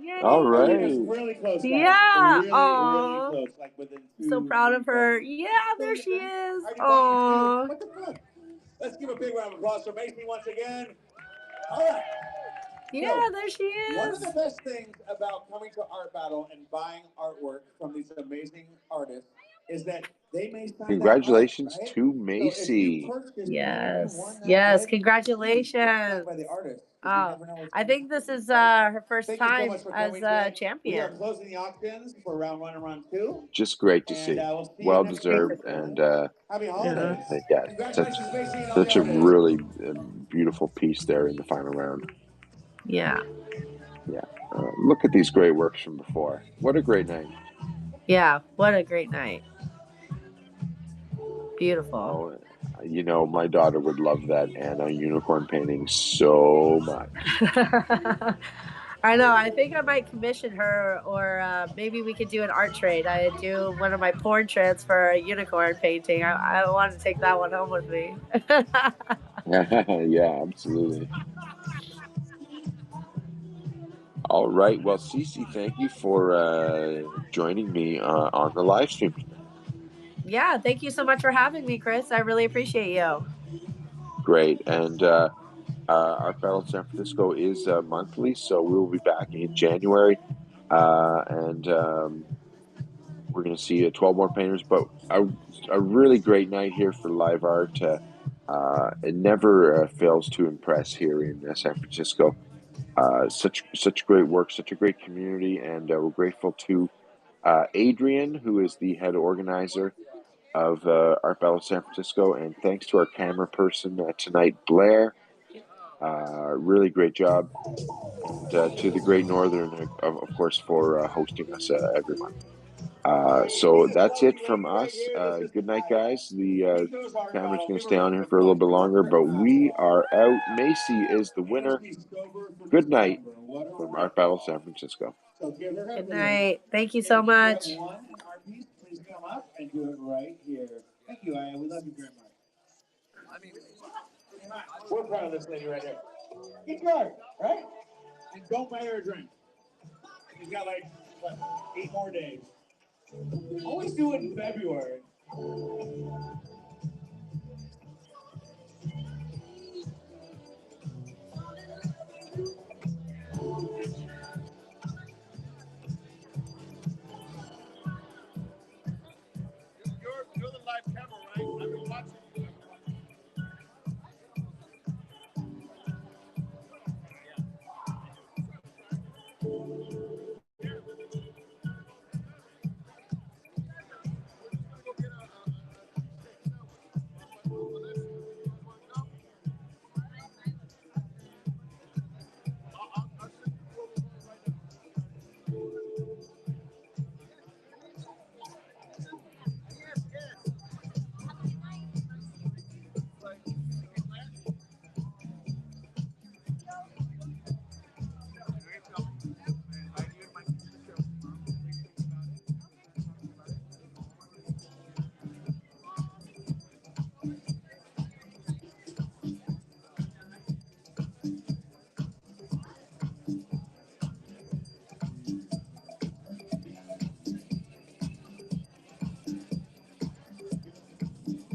Yay! All It was right. really close, guys. Yeah. Really Aw. close. Like within I'm so two, proud maybe of 4 her. minutes. Yeah, there she is. Already bought your ticket. Oh. What the fuck? Let's give a big round of applause for Macy once again. All right. Yeah, So, there she one of is. the best things about coming to Art Battle and buying artwork from these amazing artists is that they may sign that art, Congratulations right? to So if you Macy. purchase anything, Yes. one that Yes. good, please get it signed Congratulations. by the artist because you Oh, never know what's I going to think this happen, is right? her first Thank you so time much for as coming a today. We are champion. closing the auctions for round one and round two, Just great to and see. we'll see you Well next week. deserved, and Happy Yeah. holidays! yeah, Congratulations, Macy, and all the such a artists. really beautiful piece there in the final round. Yeah. Yeah, look at these great works from before. What a great night! Yeah. What a great night. Beautiful. Oh, you know, my daughter would love that Anna unicorn painting so much. I know. I think I might commission her, or maybe we could do an art trade. I do one of my portraits for a unicorn painting. I want to take that one home with me. Yeah, absolutely. All right. Well, Cece, thank you for joining me on the live stream tonight. Yeah. Thank you so much for having me, Chris. I really appreciate you. Great. And our Battle San Francisco is monthly, so we will be back in January. And we're going to see 12 more painters, but a really great night here for live art. It never fails to impress here in San Francisco. Such great work, such a great community, and we're grateful to Adrian, who is the head organizer of Art Battle San Francisco, and thanks to our camera person tonight, Blair. Really great job, and to the Great Northern, of course, for hosting us every month. So that's it from us. Good night, guys. The camera's going to stay on here for a little bit longer, but we are out. Macy is the winner. Good night from Art Battle San Francisco. Good night. Thank you so much. One in our piece, please come up and do it right here. Thank you, Aya. We love you very much. We're proud of this lady right here. Get yours, right? And don't buy her a drink. She's got like, what, 8 more days. Always do it in February. You're the live camera, right? I've been watching you.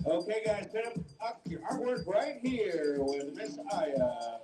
Okay, guys, put up your artwork right here with Miss Aya.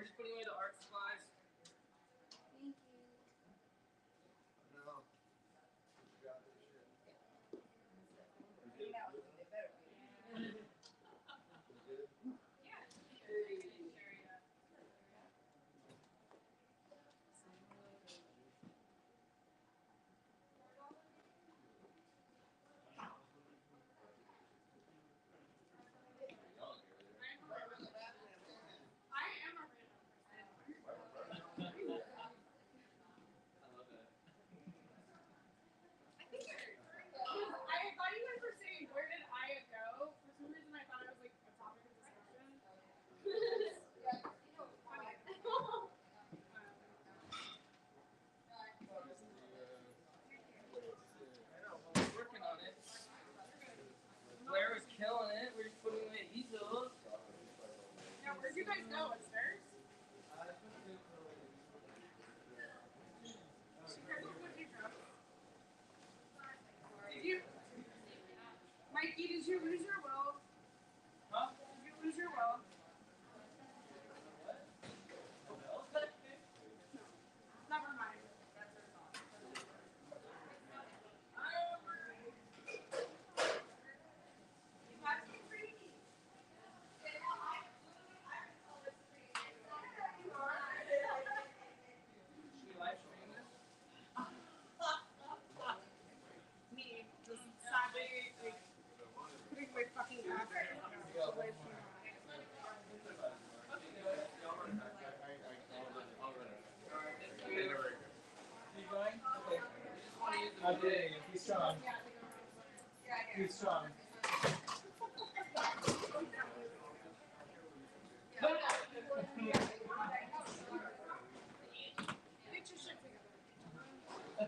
we're just putting away the art supplies. Thank you. No. I am a random person. I thought you guys were saying, where did I go? For some reason, I thought it was like a topic of discussion. I know, well, we're working on it. Blair was killing it. We're just putting away easels. Now, where'd you guys go? Upstairs? Did you, Mikey, did you lose your will? Huh? Did you lose your will? Never mind. Should we live stream this? Me, just sadly, like, putting my fucking ass away from my You going? Okay. Okay, he's strong. He's strong. Get your shit together. Oh,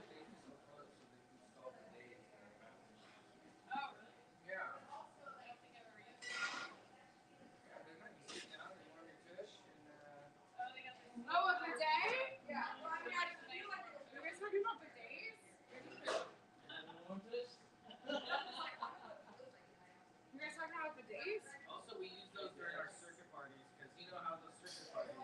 really? Yeah. Oh, a bidet? Yeah. You guys talking about bidets? You guys talking about bidets? Also, we use those during our circuit parties because you know how those circuit parties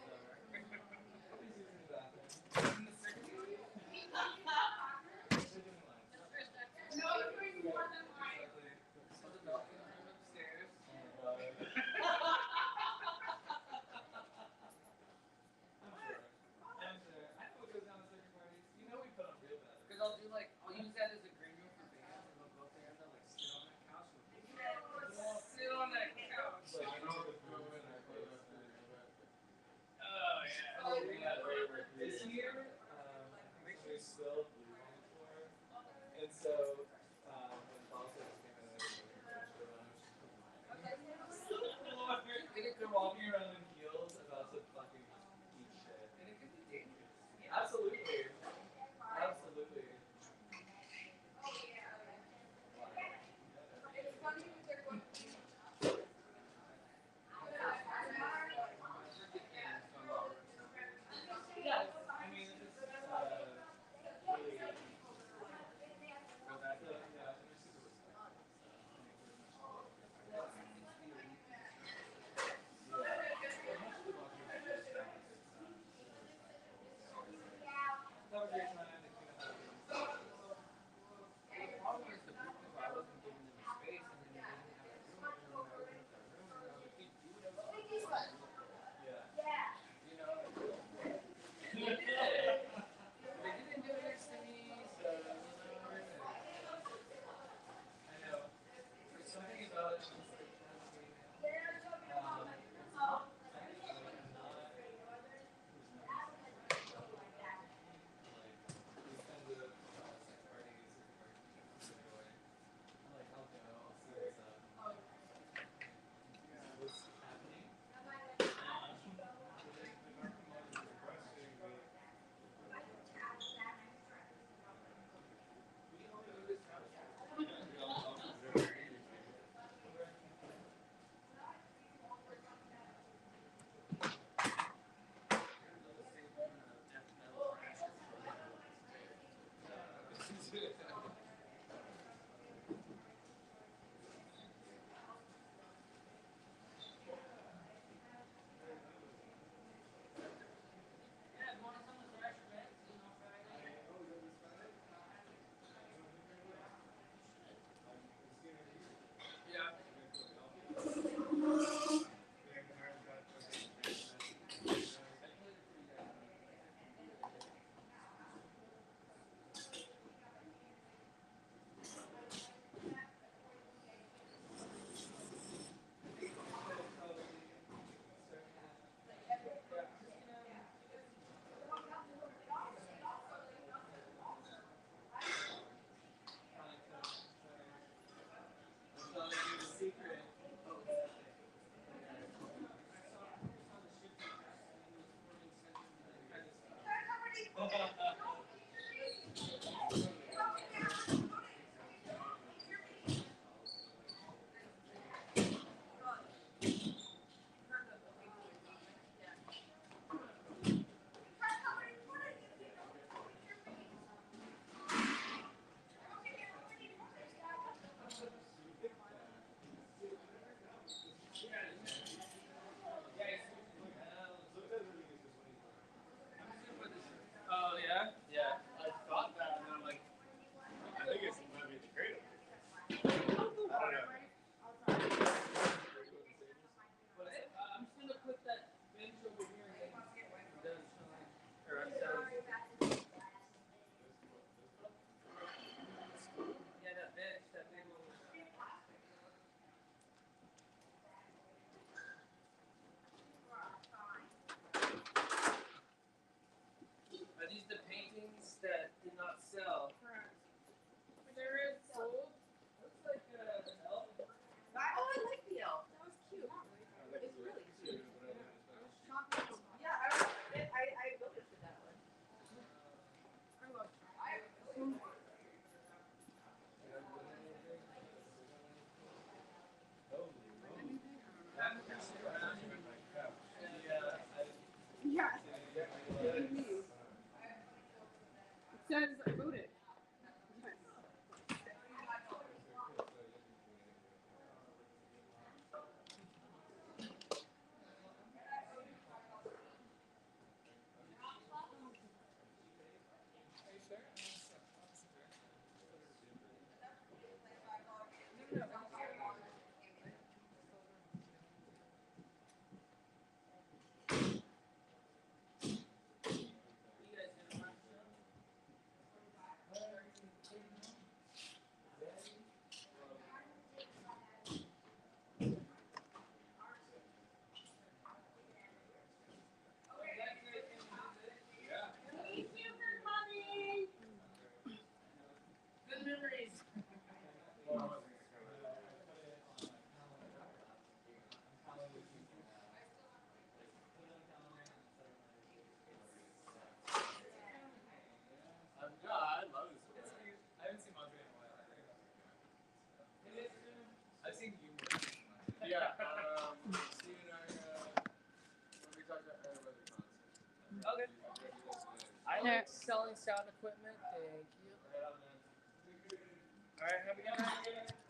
Yeah. See you in our, when we talk about weather concept. Okay. I like selling sound equipment. Thank you. All right, have a good night.